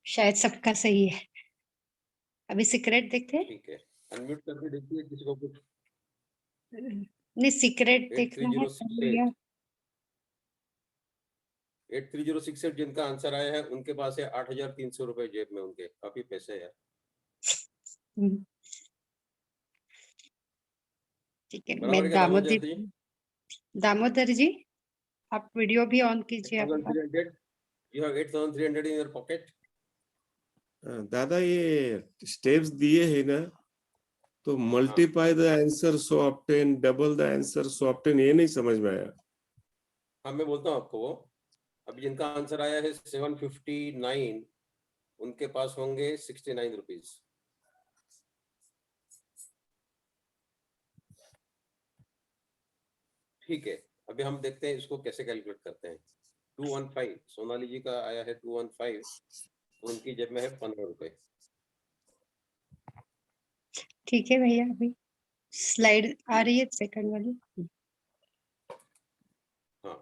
शायद सबका सही है। अभी सीक्रेट देखते हैं। ठीक है, अनम्यूट करके देखिए किसी को कुछ। नहीं, सीक्रेट देखना है 83068 83068 जिनका आंसर आया है उनके पास है 8300 रुपए जेब में उनके। काफी पैसे है। ठीक है, बराबर मैं है क्या दामोदर जी आप वीडियो भी ऑन कीजिए आपका। 8300, you have 8300 in your pocket। दादा ये स्टेप्स दिए है ना, तो multiply the answer so obtain, double the answer so obtain, ये नहीं समझ में आया। हाँ मैं बोलता हूँ आपको वो, अभी जिनका आंसर आया है 759, उनके पास होंगे 69 रुपीज। ठीक है, अभी हम देखते हैं इसको कैसे कैलकुलेट करते हैं। 215 सोनाली जी का आया है 215, तो उनकी जेब में है 15 रुपए। ठीक है भैया, अभी स्लाइड आ रही है सेकंड वाली। हाँ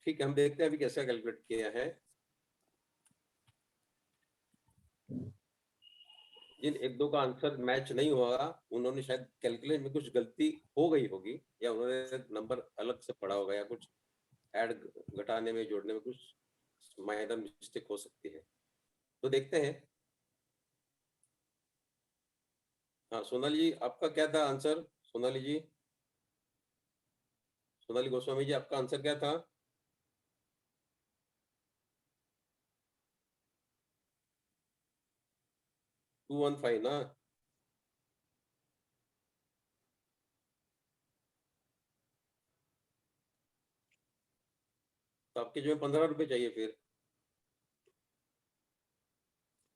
ठीक है, हम देखते हैं अभी कैसे कैलकुलेट किया है। जिन एक दो का आंसर मैच नहीं हुआ, उन्होंने शायद कैलकुलेट में कुछ गलती हो गई होगी, या उन्होंने नंबर अलग से पढ़ा होगा, या कुछ ऐड घटाने में जोड़ने में कुछ माइनर मिस्टेक हो सकती है। तो देखते हैं। हाँ सोनाली जी, आपका क्या था आंसर? सोनाली जी, सोनाली गोस्वामी जी, आपका आंसर क्या था? टू 215 ना? तो आपके जो 15 रुपए चाहिए फिर।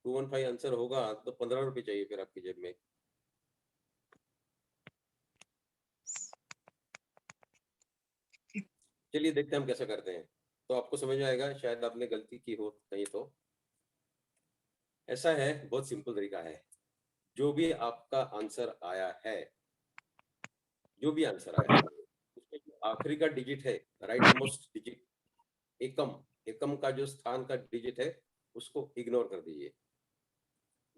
215 आंसर होगा तो 15 रुपए चाहिए फिर आपकी जेब में। चलिए देखते हैं हम कैसे करते हैं, तो आपको समझ में आएगा। शायद आपने गलती की हो कहीं, तो ऐसा है, बहुत सिंपल तरीका है। जो भी आपका आंसर आया है, जो भी आंसर आया है, उसमें जो आखिरी का डिजिट है, राइट मोस्ट डिजिट, एकम, एकम का जो स्थान का डिजिट है, उसको इग्नोर कर दीजिए,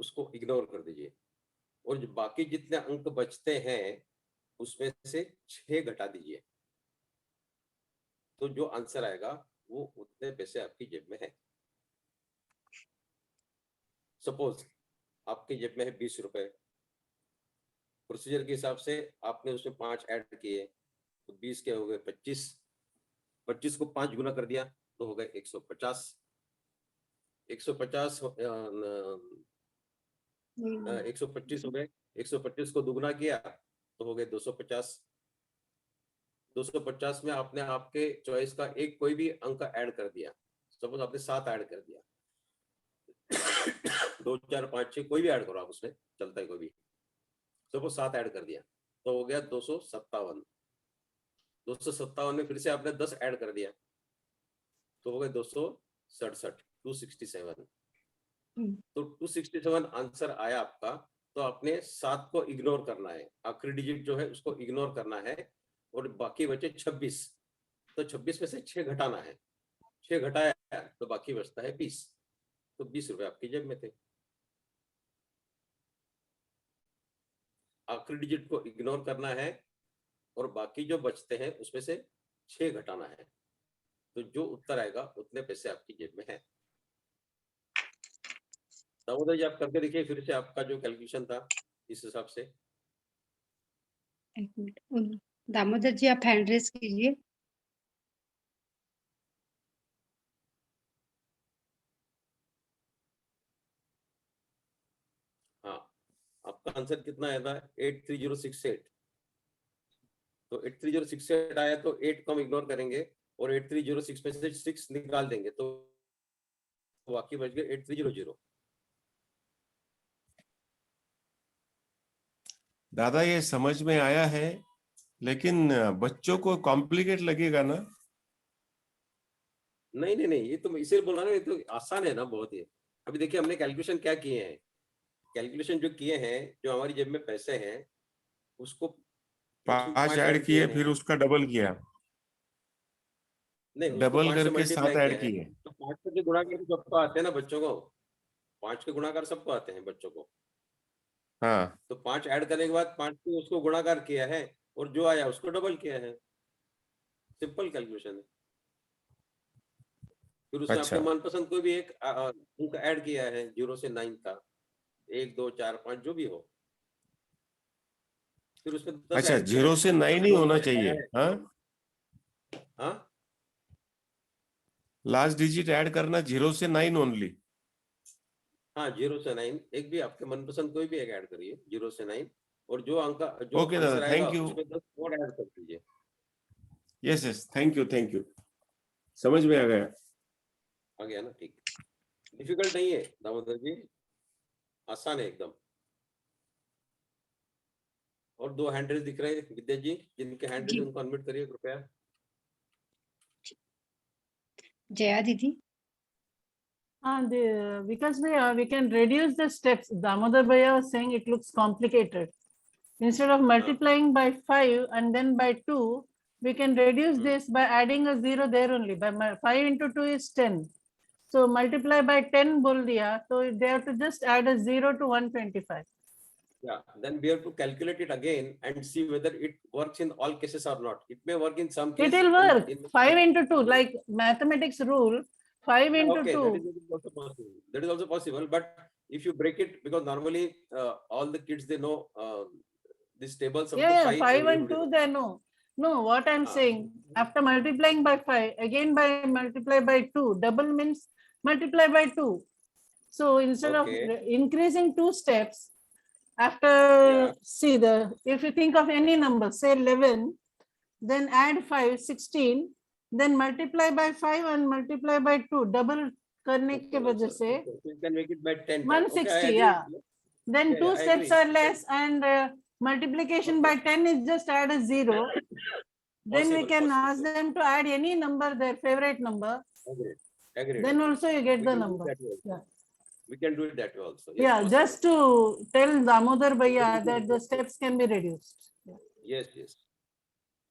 उसको इग्नोर कर दीजिए। और जो बाकी जितने अंक बचते हैं उसमें से 6 घटा दीजिए, तो जो आंसर आएगा वो उतने पैसे आपकी जेब में है। सपोज आपकी जेब में है 20 रुपए, प्रोसीजर के हिसाब से आपने उसमें 5 ऐड किए, तो 20 के हो गए 25, 25 को 5 गुना कर दिया तो हो गए 150, 150 125 हो गए, 125 को दुगुना किया तो हो गए 250, 250 में आपने आपके चॉइस का एक कोई भी अंक ऐड कर दिया। सपोज आपने 7 ऐड कर दिया, 2 4 5 6 कोई भी ऐड करो आप, उसमें चलता है कोई भी। सपोज 7 ऐड कर दिया तो हो गया 257, 257 में फिर से आपने 10 ऐड कर दिया तो हो गए 267, 267। तो 267 आंसर आया आपका। तो आपने 7 को इग्नोर करना है, आखिरी डिजिट जो है उसको इग्नोर करना है, और बाकी बचे 26। तो 26 में से 6 घटाना है, 6 घटाया तो बाकी बचता है 20। तो 20 रुपए आपकी जेब में थे। आखिरी डिजिट को इग्नोर करना है और बाकी जो बचते हैं उसमें से 6 घटाना है, तो जो उत्तर आएगा उतने पैसे आपकी जेब में है। दामोदर जी, आप करके देखिए फिर से आपका जो कैलकुलेशन था इस हिसाब से। एक मिनट, दामोदर जी आप हैंड रेस कीजिए। हाँ, आपका आंसर कितना आया था? 83068। तो 83068 आया तो 8 को हम इग्नोर करेंगे और 8306 में से 6 निकाल देंगे, तो बाकी बच गए 8300। दादा ये समझ में आया है, लेकिन बच्चों को कॉम्प्लिकेट लगेगा ना? नहीं नहीं नहीं, ये तो इसीलिए बोल रहा ना, ये तो आसान है ना बहुत ही। अभी देखिए हमने कैलकुलेशन क्या किए हैं, कैलकुलेशन जो किए हैं, जो हमारी जेब में पैसे हैं उसको 5 ऐड किए, फिर उसका डबल किया, नहीं, उसको डबल 5 से करके मल्टीप्लाई 7 किया ऐड है। किए। तो 5 के गुणाकार तो सबको आते हैं ना बच्चों को, 5 के गुणाकार सबको आते हैं बच्चों को। हाँ तो 5 ऐड करने के बाद 5 को उसको गुणाकार किया है और जो आया उसको डबल किया है। सिंपल कैलकुलेशन है। फिर उसमें अच्छा अपने मनपसंद कोई भी एक अंक ऐड किया है 0 से 9 का, 1 2 4 5 जो भी हो, फिर उसमें 10 अच्छा, ऐड किया 0 है। से 9 ही जो होना अंक चाहिए। आया है, हाँ, हाँ लास्ट डिजिट ऐड करना 0 से 9 ओनली। हाँ, 0 से 9 एक भी आपके मनपसंद कोई भी एक ऐड करिए 0 से 9, और जो अंक जो ओके आंसर दादा, आएगा थैंक यू। उसमें 10 और ऐड कर दीजिए। यस यस, थैंक यू, समझ में आ गया। आ गया ना, ठीक। डिफिकल्ट नहीं है दामोदर जी, आसान है एकदम। और 2 हैंड रेज दिख रहे हैं विद्या जी, जिनके हैंड रेज जी। उनको अनम्यूट करिए कृपया। जया दीदी। Because we can reduce the steps. Damodar Bhaiya was saying it looks complicated. Instead of multiplying by 5 and then by 2, we can reduce this by adding a 0 there only. 5 into 2 is 10. So multiply by 10 bol diya. So they have to just add a 0 to 125. Yeah, then we have to calculate it again and see whether it works in all cases or not. It may work in some It cases. will work. 5 into 2, like mathematics rule, 5 into Okay, 2. that is also possible. That is also possible. But if you break it, because normally all the kids, they know these tables of the Yeah, 5 5 and 2 they know. No, what I'm saying, after multiplying by 5, again by multiply by 2, double means multiply by 2. So instead of Okay. increasing 2 steps, after, Yeah. see if you think of any number, say 11, then add 5, 16, then multiply by 5 and multiply by 2, double करने के वजह से Okay, so you can make it by 10 times. 160, Okay, I agree. yeah. Then Yeah, 2 yeah, I steps agree. are less, and multiplication by 10 is just add a 0. Then we Possible, can possible. ask them to add any number, their favorite number. Agreed. Agreed. Then agreed. also you get We the can do it number. that way also. Yeah, We can do it that way also. Yes, yeah, possible. just to tell Damodar Bhaiya Yes, that the steps can be reduced. Yeah. Yes, yes.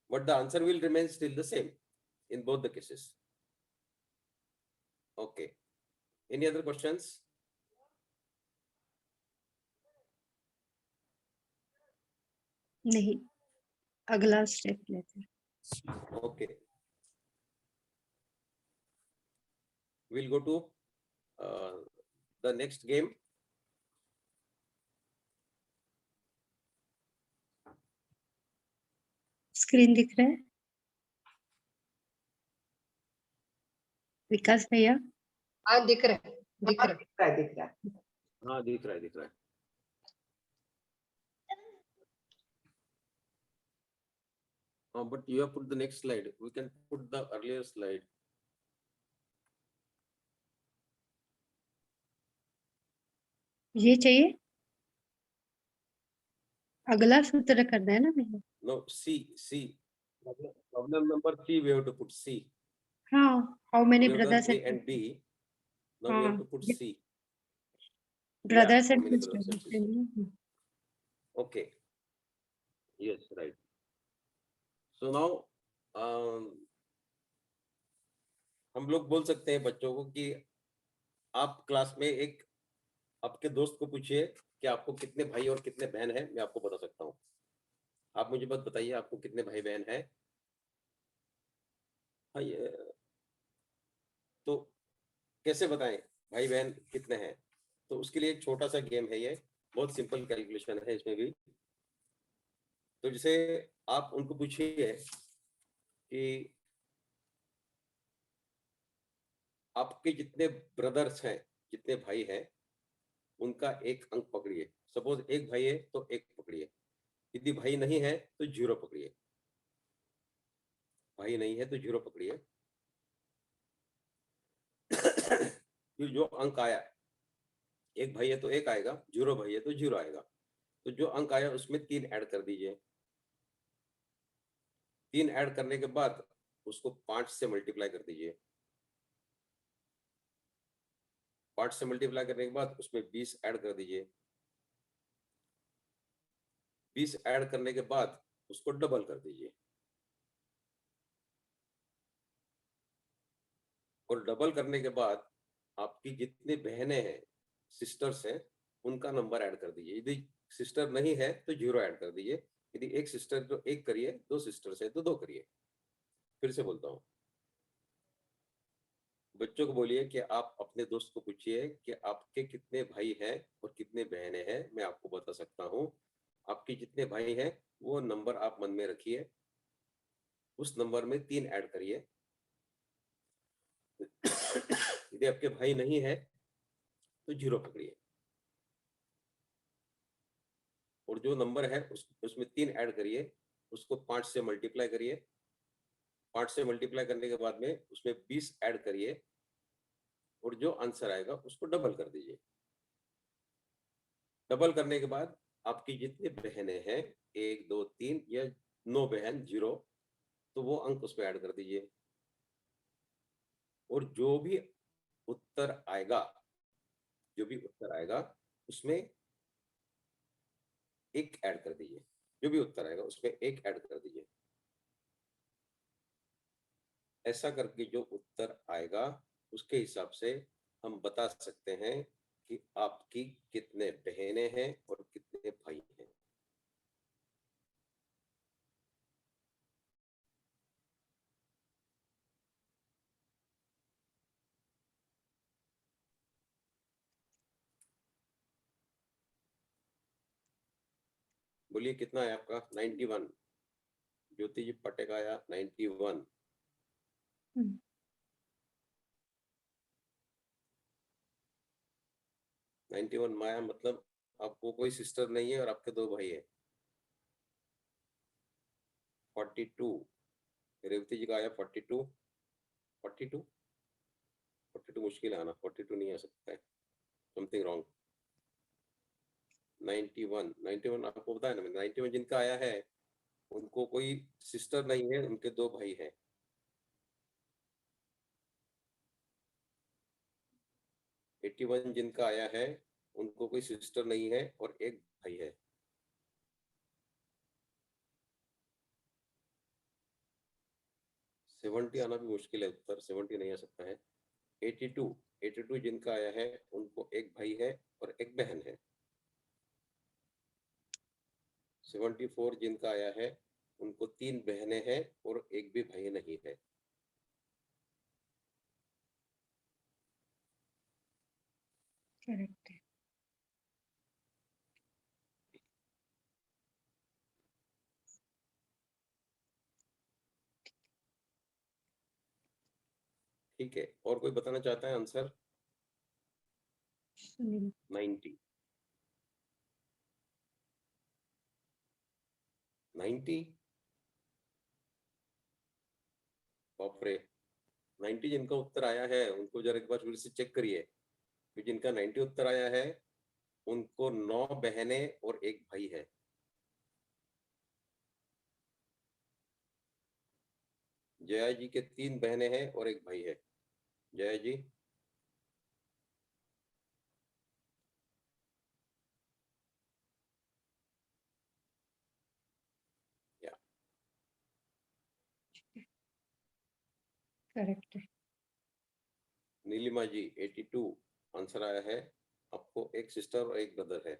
But the answer will remain still the same in both the cases. Okay. Any other questions? नहीं, अगला step लेते हैं। Okay. We'll go to the next game. Screen दिख रहा है विकास भैया? हाँ दिख रहा है, दिख रहा है। दिख रहा है। हाँ, दिख रहा है, दिख रहा है। But you have put the next slide. We can put the earlier slide. ये चाहिए? अगला सूत्र करना है ना भैया? No, C. Problem number 3, we have to put C. हाँ, how many We have done brothers A and B. Now we have to put C. brothers Yeah, and how many sisters? brothers and sisters? Okay. Yes, right. So now हम लोग बोल सकते हैं बच्चों को कि आप क्लास में एक आपके दोस्त को पूछिए कि आपको कितने भाई और कितने बहन हैं, मैं आपको बता सकता हूँ। आप मुझे बस बताइए आपको कितने भाई बहन हैं। हाँ, ये तो कैसे बताएं भाई बहन कितने हैं? तो उसके लिए एक छोटा सा गेम है, ये बहुत सिंपल कैलकुलेशन है इसमें भी। तो जैसे आप उनको पूछिए कि आपके जितने ब्रदर्स हैं, जितने भाई हैं, उनका एक अंक पकड़िए। सपोज एक भाई है तो एक पकड़िए, यदि भाई नहीं है तो 0 पकड़िए, भाई नहीं है तो 0 पकड़िए। फिर जो अंक आया, एक भाई है तो 1 आएगा, 0 भाई है तो 0 आएगा। तो जो अंक आया उसमें 3 ऐड कर दीजिए। 3 ऐड करने के बाद उसको 5 से मल्टीप्लाई कर दीजिए। 5 से मल्टीप्लाई करने के बाद उसमें 20 ऐड कर दीजिए। 20 ऐड करने के बाद उसको डबल कर दीजिए, और डबल करने के बाद आपकी जितने बहनें हैं, सिस्टर्स हैं, उनका नंबर ऐड कर दीजिए। यदि सिस्टर नहीं है तो 0 ऐड कर दीजिए। यदि एक सिस्टर तो 1 करिए, 2 सिस्टर्स है तो 2 करिए। फिर से बोलता हूँ, बच्चों को बोलिए कि आप अपने दोस्त को पूछिए कि आपके कितने भाई हैं और कितने बहनें हैं, मैं आपको बता सकता हूँ। आपके जितने भाई हैं वो नंबर आप मन में रखिए, उस नंबर में 3 ऐड करिए। यदि आपके भाई नहीं है तो 0 पकड़िए, और जो नंबर है उसमें 3 ऐड करिए, उसको 5 से मल्टीप्लाई करिए, 5 से मल्टीप्लाई करने के बाद में उसमें 20 ऐड करिए और जो आंसर आएगा उसको डबल कर दीजिए। डबल करने के बाद आपकी जितनी बहनें हैं 1 2 3 या 9 बहन 0, तो वो अंक उसमें ऐड कर दीजिए और जो भी उत्तर आएगा उसमें 1 ऐड कर दीजिए। जो भी उत्तर आएगा उसमें 1 ऐड कर दीजिए। ऐसा करके जो उत्तर आएगा उसके हिसाब से हम बता सकते हैं कि आपकी कितने बहनें हैं और कितने भाई हैं। बोलिए कितना है आपका? 91। ज्योति जी पटेक आया 91। हम्म। 91 माया, मतलब आपको कोई सिस्टर नहीं है और आपके 2 भाई है। 42 रेवती जी का आया 42 मुश्किल है आना, 42 नहीं आ सकता है, समथिंग रॉन्ग। 91 आपको बताया ना, 91 जिनका आया है उनको कोई सिस्टर नहीं है, उनके 2 भाई हैं। वन जिनका आया है उनको कोई सिस्टर नहीं है और 1 भाई है। सेवेंटी आना भी मुश्किल है, उत्तर 70 नहीं आ सकता है। 82 जिनका आया है उनको 1 भाई है और 1 बहन है। 74 जिनका आया है उनको 3 बहनें हैं और 1 भी भाई नहीं है। करेक्ट है। ठीक है, और कोई बताना चाहता है आंसर? सुनील 90 बाप रे, 90 जिनका उत्तर आया है उनको जरा एक बार फिर से चेक करिए कि जिनका 90 उत्तर आया है उनको 9 बहनें और 1 भाई है। जया जी के 3 बहनें हैं और 1 भाई है। जया जी करेक्ट है। नीलिमा जी 82 आंसर आया है, आपको 1 सिस्टर और 1 ब्रदर है।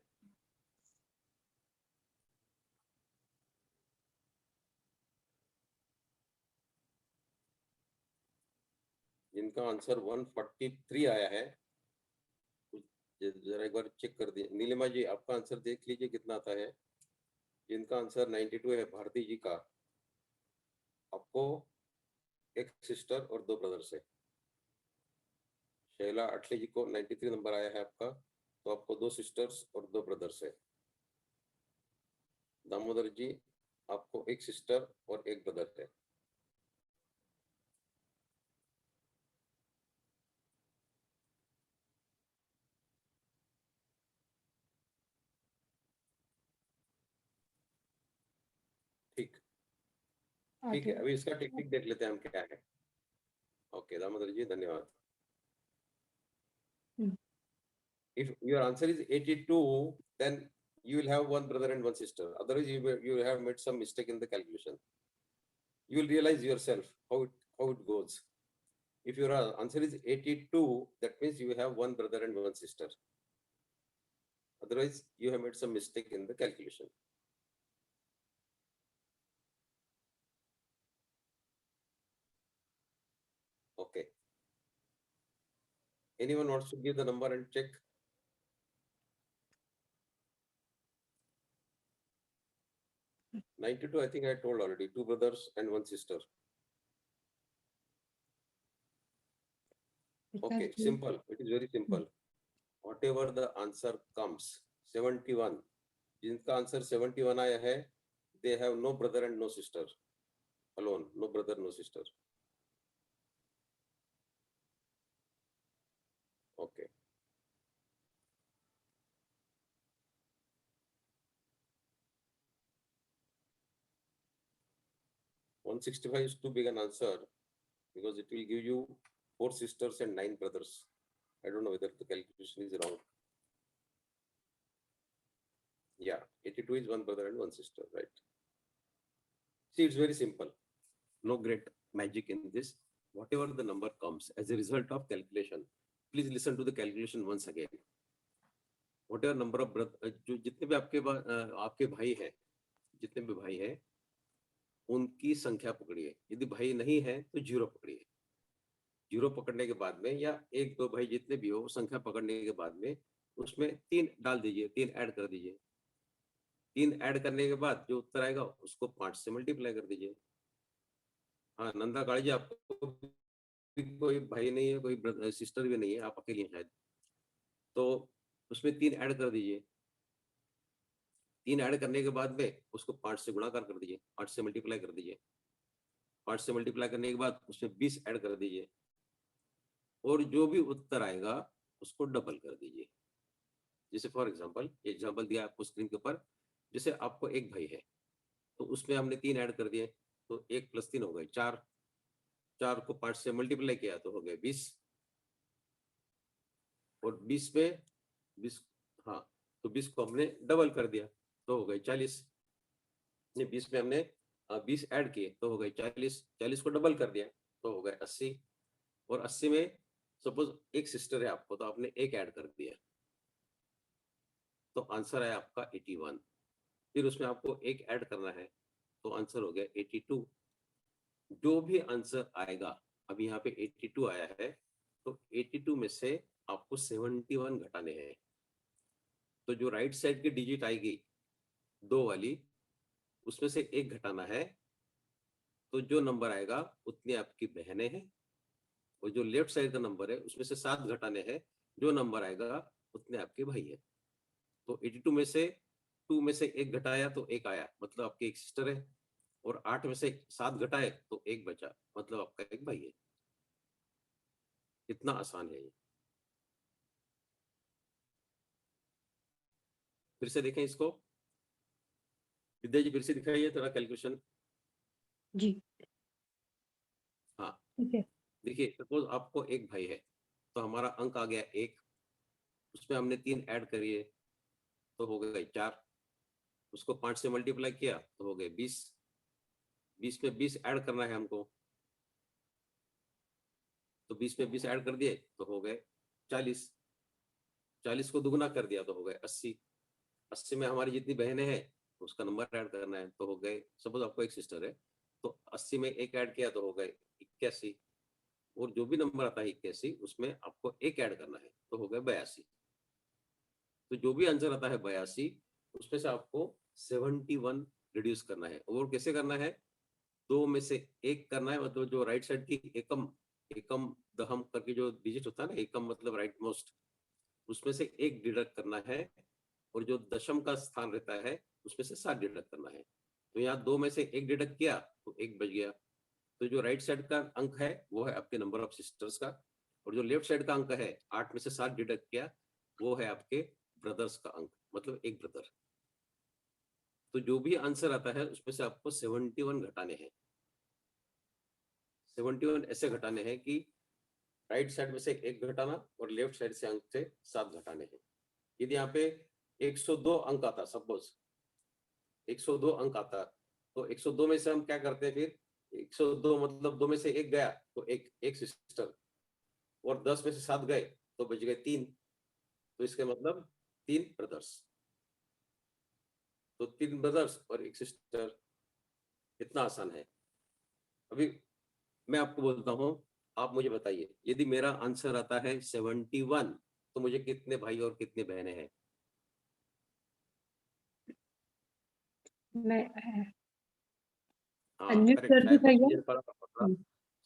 जिनका आंसर 143 आया है जरा एक बार चेक कर दिए। नीलिमा जी आपका आंसर देख लीजिए कितना आता है। जिनका आंसर 92 है भारती जी का, आपको 1 सिस्टर और 2 ब्रदर्स है। शैला अटले जी को 93 नंबर आया है आपका, तो आपको 2 सिस्टर्स और 2 ब्रदर्स है। दामोदर जी आपको 1 सिस्टर और 1 ब्रदर है। ठीक ठीक है, अभी इसका टेक्निक देख लेते हैं हम क्या है। ओके दामोदर जी धन्यवाद। If your answer is 82, then you will have 1 brother and 1 sister. Otherwise, you have made some mistake in the calculation. You will realize yourself how it goes. If your answer is 82, that means you have 1 brother and 1 sister. Otherwise, you have made some mistake in the calculation. Okay. Anyone wants to give the number and check? $92, I think I told already, 2 brothers and 1 sister. Okay, simple. It is very simple. Whatever the answer comes, 71. जिनका answer 71 आया है, they have no brother and no sister. alone, no brother, no sister. Okay. $165 is too big an answer because it will give you 4 sisters and 9 brothers. I don't know whether the calculation is wrong. Yeah, 82 is 1 brother and 1 sister, right? See, it's very simple. No great magic in this. Whatever the number comes as a result of calculation, please listen to the calculation once again. Whatever number of brothers, जो जितने भी आपके भाई हैं, जितने भी भाई हैं, उनकी संख्या पकड़िए. यदि भाई नहीं है तो 0 पकड़िए. 0 पकड़ने के बाद में, या 1 2 भाई जितने भी हो, संख्या पकड़ने के बाद में उसमें 3 डाल दीजिए, 3 ऐड कर दीजिए. 3 ऐड करने के बाद जो उत्तर आएगा उसको 5 से मल्टीप्लाई कर दीजिए. हाँ, नंदा काली जी, आपको भी कोई भाई नहीं है, कोई सिस्टर भी नहीं है, आप अकेली हैं शायद, तो उसमें 3 ऐड कर दीजिए. 3 ऐड करने के बाद में उसको 5 से गुणाकार कर दीजिए, 5 से मल्टीप्लाई कर दीजिए. 5 से मल्टीप्लाई करने के बाद उसमें 20 ऐड कर दीजिए, और जो भी उत्तर आएगा उसको डबल कर दीजिए. जैसे फॉर एग्जाम्पल दिया आपको स्क्रीन के ऊपर. जैसे आपको एक भाई है तो उसमें हमने 3 ऐड कर दिए, तो 1 + 3 हो गए 4. 4 को 5 से मल्टीप्लाई किया तो हो गए 20, और 20 में 20, हाँ, तो 20 को हमने डबल कर दिया तो हो गए 40. 20 में हमने 20 ऐड किए तो हो गए 40. 40 को डबल कर दिया तो हो गए 80, और 80 में सपोज एक सिस्टर है आपको, तो आपने 1 ऐड कर दिया तो आंसर है आपका 81. फिर उसमें आपको 1 ऐड करना है तो आंसर हो गया 82. जो भी आंसर आएगा, अभी यहाँ पे 82 आया है, तो 82 में से आपको 71 घटाने हैं. तो जो राइट साइड की डिजिट आएगी 2 वाली, उसमें से 1 घटाना है, तो जो नंबर आएगा उतनी आपकी बहनें हैं. और जो लेफ्ट साइड का नंबर है उसमें से 7 घटाने हैं, जो नंबर आएगा उतने आपके भाई है. तो 82 में से 2 में से 1 घटाया तो 1 आया, मतलब आपकी एक सिस्टर है. और 8 में से 7 घटाए तो 1 बचा, मतलब आपका एक भाई है. इतना आसान है ये. फिर से देखें इसको. विद्या जी, फिर से दिखाइए थोड़ा कैलकुलेशन. जी. हाँ, ठीक है. देखिए, सपोज आपको एक भाई है, तो हमारा अंक आ गया 1. उसमें हमने 3 ऐड करिए तो हो गए 4. उसको 5 से मल्टीप्लाई किया तो हो गए 20. 20 में 20 ऐड करना है हमको, तो 20 में 20 ऐड कर दिए तो हो गए 40. 40 को दुगुना कर दिया तो हो गए 80. 80 में हमारी जितनी बहनें हैं उसका नंबर ऐड करना है तो हो गए, सपोज आपको एक सिस्टर है, तो 80 में 1 ऐड किया तो हो गए 81. और जो भी नंबर आता है 81, उसमें आपको 1 ऐड करना है तो हो गए 82. तो जो भी आंसर आता है 82, उसमें से आपको 71 रिड्यूस करना है. और कैसे करना है? 2 में से 1 करना है, मतलब जो राइट साइड की एकम दहम करके जो डिजिट होता है ना, एकम मतलब राइट मोस्ट, उसमें से 1 डिडक्ट करना है. और जो दशम का स्थान रहता है उसमें से 7 डिडक्ट करना है. तो यहाँ 2 में से 1 डिडक्ट किया तो 1 बच गया. तो जो राइट साइड का अंक है वो है आपके नंबर ऑफ सिस्टर्स का, और जो लेफ्ट साइड का अंक है 8 में से 7 डिडक्ट किया वो है आपके ब्रदर्स का अंक, मतलब एक ब्रदर. तो जो भी आंसर आता है उसमें से आपको 71 घटाने हैं. 71 ऐसे घटाने हैं कि राइट साइड में से 1 घटाना और लेफ्ट साइड से अंक से 7 घटाने हैं. यदि यहाँ पे 102 अंक आता, सपोज 102 अंक आता, तो 102 में से हम क्या करते हैं फिर? 102 मतलब 2 में से 1 गया तो एक सिस्टर, और 10 में से 7 गए तो बच गए 3. तो इसके मतलब 3 ब्रदर्स. तो 3 ब्रदर्स और 1 सिस्टर. इतना आसान है. अभी मैं आपको बोलता हूँ, आप मुझे बताइए, यदि मेरा आंसर आता है 71, तो मुझे कितने भाई और कितने बहनें हैं? मैं हाँ, अनम्यूट करेक्ट. कर दूं भैया?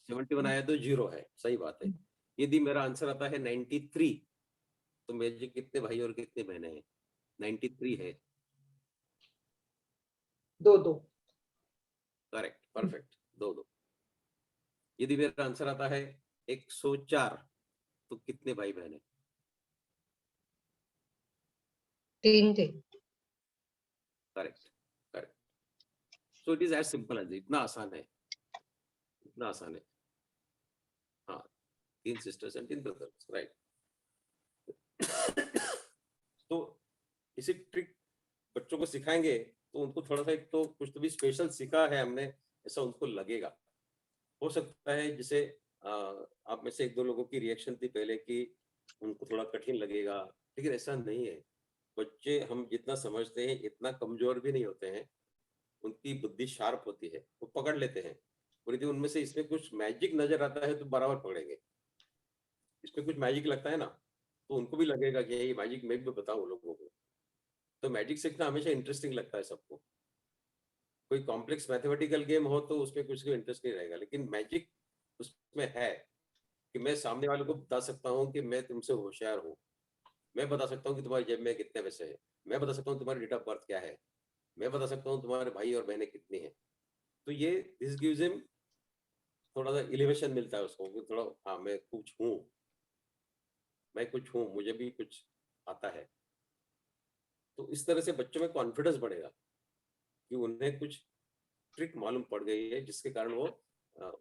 71 आया तो 0 है, सही बात है. यदि मेरा आंसर आता है 93, तो मुझे कितने भाई और कितने बहनें हैं? 93 है. 2 2. Correct, perfect. दो। यदि मेरा आंसर आता है 104, तो कितने भाई बहन है? 3 थे। Correct, correct. So it is as simple as, इतना आसान है, इतना आसान है। हाँ, 3 सिस्टर्स एंड 3 ब्रदर्स, राइट। तो इसी ट्रिक बच्चों को सिखाएंगे तो उनको थोड़ा सा, एक तो कुछ तो भी स्पेशल सीखा है हमने ऐसा उनको लगेगा। हो सकता है जैसे आप में से 1-2 लोगों की रिएक्शन थी पहले कि उनको थोड़ा कठिन लगेगा, लेकिन ऐसा नहीं है। बच्चे हम जितना समझते हैं इतना कमजोर भी नहीं होते हैं, उनकी बुद्धि शार्प होती है, वो पकड़ लेते हैं। और यदि उनमें से इसमें कुछ मैजिक नजर आता है तो बराबर पकड़ेंगे। इसमें कुछ मैजिक लगता है ना, तो उनको भी लगेगा कि ये मैजिक मैं भी बताऊं लोगों को। तो मैजिक सीखना हमेशा इंटरेस्टिंग लगता है सबको। कोई कॉम्प्लेक्स मैथमेटिकल गेम हो तो उसमें कुछ को इंटरेस्ट नहीं रहेगा, लेकिन मैजिक उसमें है कि मैं सामने वाले को बता सकता हूँ कि मैं तुमसे होशियार हूँ। मैं बता सकता हूँ कि तुम्हारी जेब में कितने पैसे हैं। मैं बता सकता हूँ तुम्हारी डेट ऑफ बर्थ क्या है। मैं बता सकता हूँ तुम्हारे भाई और बहनें कितनी हैं। तो ये दिस गिव्स हिम थोड़ा सा एलिवेशन मिलता है उसको कि थोड़ा हाँ मैं कुछ हूँ, मैं कुछ हूँ, मुझे भी कुछ आता है। तो इस तरह से बच्चों में कॉन्फिडेंस बढ़ेगा कि उन्हें कुछ ट्रिक मालूम पड़ गई है, जिसके कारण वो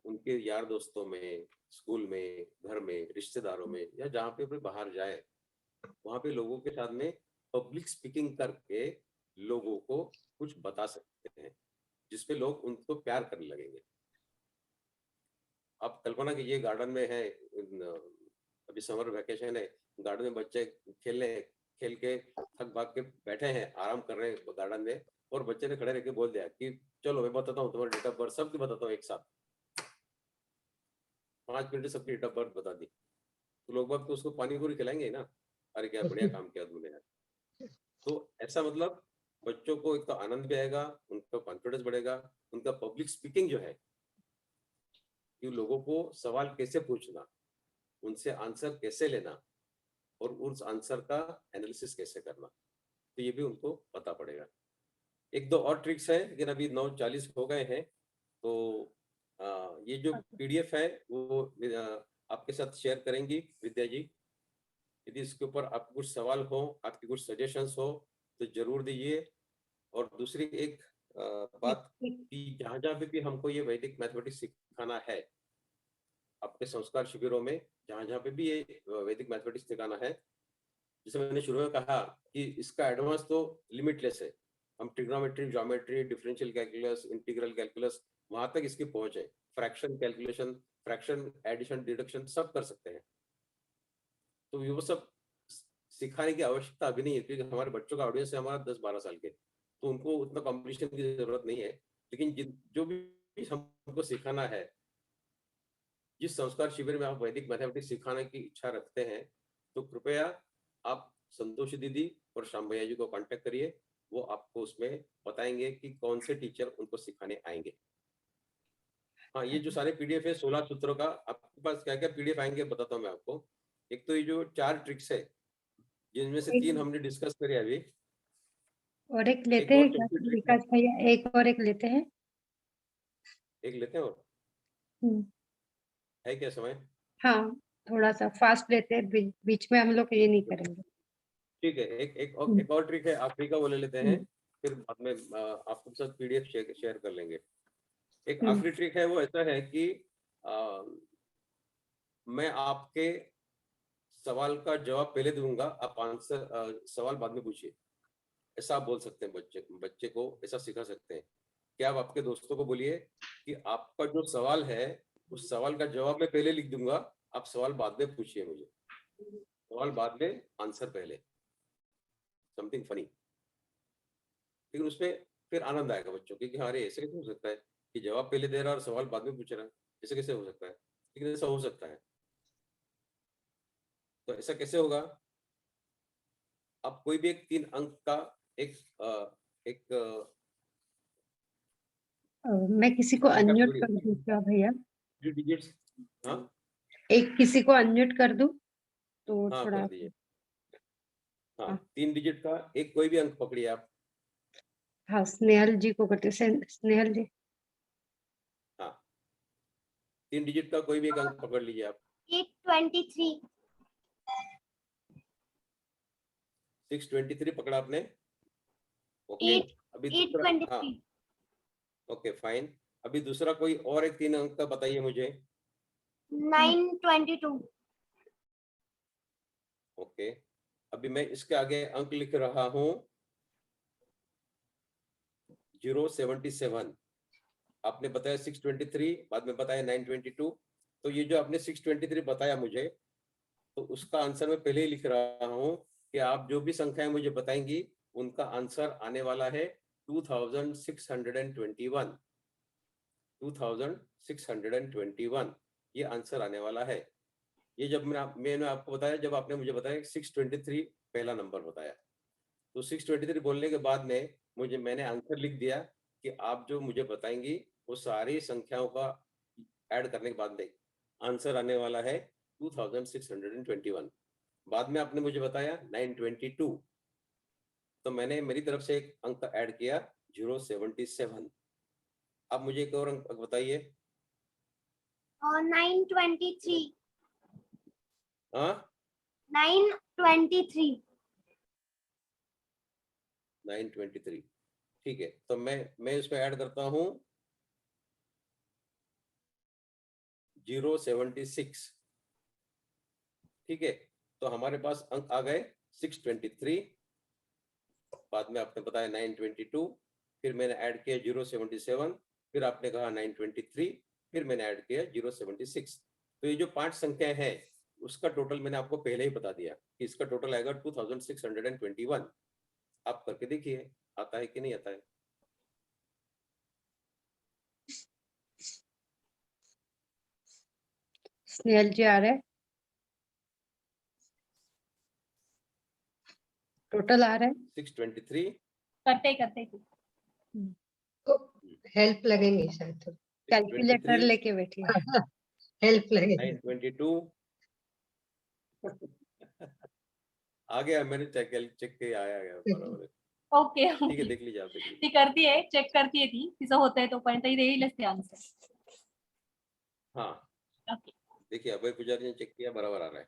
उनके यार दोस्तों में, स्कूल में, घर में, रिश्तेदारों में या जहाँ पे भी बाहर जाए, वहां पे लोगों के साथ में पब्लिक स्पीकिंग करके लोगों को कुछ बता सकते हैं, जिसपे लोग उनको प्यार करने लगेंगे। आप कल्पना कीजिए गार्डन में है, अभी समर वेकेशन है, गार्डन में बच्चे खेल के थक भाग के बैठे हैं, आराम कर रहे हैं गार्डन में, और बच्चे ने खड़े रह के बोल दिया कि चलो मैं बताता हूँ तुम्हारी डेट ऑफ बर्थ, सबकी बताता हूँ एक साथ। 5 मिनट सबकी डेट ऑफ बर्थ बता दी, तो लोग बाग तो उसको पानी पूरी खिलाएंगे ना, अरे क्या बढ़िया काम किया तुमने यार। तो ऐसा मतलब बच्चों को एक तो आनंद भी आएगा, उनका कॉन्फिडेंस बढ़ेगा, उनका पब्लिक स्पीकिंग जो है कि लोगों को सवाल कैसे पूछना, उनसे आंसर कैसे लेना और उस आंसर का एनालिसिस कैसे करना, तो ये भी उनको पता पड़ेगा। 1-2 और ट्रिक्स है, लेकिन अभी 9:40 हो गए हैं, तो ये जो पीडीएफ है वो आपके साथ शेयर करेंगी विद्या जी। यदि इसके ऊपर आपको कुछ सवाल हो, आपकी कुछ सजेशंस हो तो जरूर दीजिए। और दूसरी एक बात कि जहाँ जहाँ पे भी हमको ये वैदिक मैथमेटिक्स सिखाना है, आपके संस्कार शिविरों में जहाँ जहाँ पे भी ये वैदिक मैथमेटिक्स सिखाना है, जैसे मैंने शुरू में कहा कि इसका एडवांस तो लिमिटलेस है। हम trigonometry, geometry, differential calculus, integral calculus, वहां तक इसकी पहुंच है। Fraction calculation, fraction, addition, deduction सब कर सकते हैं। तो वो सब सिखाने की आवश्यकता अभी नहीं है, क्योंकि हमारे बच्चों का ऑडियंस है हमारा 10-12 साल के, तो उनको उतना कॉम्पिटिशन की जरूरत नहीं है। लेकिन जो भी हमको सिखाना है, जिस संस्कार शिविर में आप वैदिक मैथमेटिक्स सिखाने की इच्छा रखते हैं, तो कृपया आप संतोषी दीदी और श्याम भैया जी को कांटेक्ट करिए। वो आपको उसमें बताएंगे कि कौन से टीचर उनको सिखाने आएंगे। हाँ, ये जो सारे पीडीएफ है 16 सूत्रों का, आपके पास क्या क्या पीडीएफ आएंगे बताता हूँ मैं आपको। एक तो ये जो 4 ट्रिक्स है, जिनमें से 3 हमने डिस्कस करे अभी। और एक लेते हैं क्या विकास भैया? एक और एक लेते हैं। एक लेते हैं और है क्या समय? हाँ, थोड़ा सा फास्ट लेते हैं, बीच में हम लोग ये नहीं करेंगे। ठीक है, एक और ट्रिक है आखिरी का, वो ले लेते हैं, फिर बाद में आपके साथ पीडीएफ शेयर कर लेंगे। एक आखिरी ट्रिक है, वो ऐसा है कि मैं आपके सवाल का जवाब पहले दूंगा, आप आंसर सवाल बाद में पूछिए। ऐसा आप बोल सकते हैं, बच्चे को ऐसा सिखा सकते हैं कि आप आपके दोस्तों को बोलिए कि आपका जो सवाल है उस सवाल का जवाब मैं पहले लिख दूंगा, आप सवाल बाद में पूछिए मुझे, सवाल बाद में आंसर पहले, समथिंग फनी। लेकिन उसमें फिर आनंद आएगा बच्चों को कि अरे ऐसे कैसे हो सकता है कि जवाब पहले दे रहा है और सवाल बाद में पूछ रहा है, ऐसे कैसे हो सकता है? लेकिन ऐसा हो सकता है। तो ऐसा कैसे होगा? आप कोई भी एक 3 अंक का एक मैं किसी को अनम्यूट कर दूं क्या भैया? 3 डिजिट्स। हाँ, एक किसी को अनम्यूट कर दूं तो हाँ थोड़ा। कर दीजिए। हाँ, 3 डिजिट का एक कोई भी अंक पकड़िए आप। हाँ, स्नेहल जी को करते हैं। स्नेहल जी। हाँ, 3 डिजिट का कोई भी एक अंक पकड़ लीजिए आप। 823 623 पकड़ा आपने। ओके, अभी दूसरा, हाँ, ओके फाइन। अभी दूसरा कोई और एक 3 अंक का बताइए मुझे। 922 ओके, अभी मैं इसके आगे अंक लिख रहा हूं 077। आपने बताया 623, बाद में बताया 922। तो ये जो आपने 623 बताया मुझे, तो उसका आंसर मैं पहले ही लिख रहा हूं कि आप जो भी संख्याएं मुझे बताएंगी उनका आंसर आने वाला है 2621। 2621 ये आंसर आने वाला है। ये जब मैंने आपको बताया, जब आपने मुझे बताया 623 पहला नंबर बताया, तो 623 बोलने के बाद में मैंने आंसर लिख दिया कि आप जो मुझे बताएंगी वो सारी संख्याओं का ऐड करने के बाद में आंसर आने वाला है 2621। बाद में आपने मुझे बताया 922, तो मैंने मेरी तरफ से एक अंक ऐड किया 077। अब मुझे एक और अंक बताइए। 923 हाँ, 923 923, ठीक है। तो मैं इसमें ऐड करता हूं 076, ठीक है। तो हमारे पास अंक आ गए 623, बाद में आपने बताया 922, फिर मैंने ऐड किया 077, फिर आपने कहा 923, फिर मैंने ऐड किया 076। तो ये जो 5 संख्याएं हैं उसका टोटल मैंने आपको पहले ही बता दिया कि इसका टोटल आएगा 2621। आप करके देखिए आता है कि नहीं आता है। स्नेहल जी आ रहे हैं, टोटल आ रहा है। 623, करते तो हेल्प लगेंगी शायद, तो कैलकुलेटर लेके बैठी है। हेल्प लगेगी। 922 आ गया, मैंने चेक किया, आया गया बरोबर है। ओके ठीक है, देख लीजिए आप, देख लीजिए। ती करतीये चेक करतीये ती तिचं होतंय तोपर्यंत देईलच ते आन्सर. हाँ, ओके देखिए अभय पुजारी ने चेक किया, बराबर आ रहा है।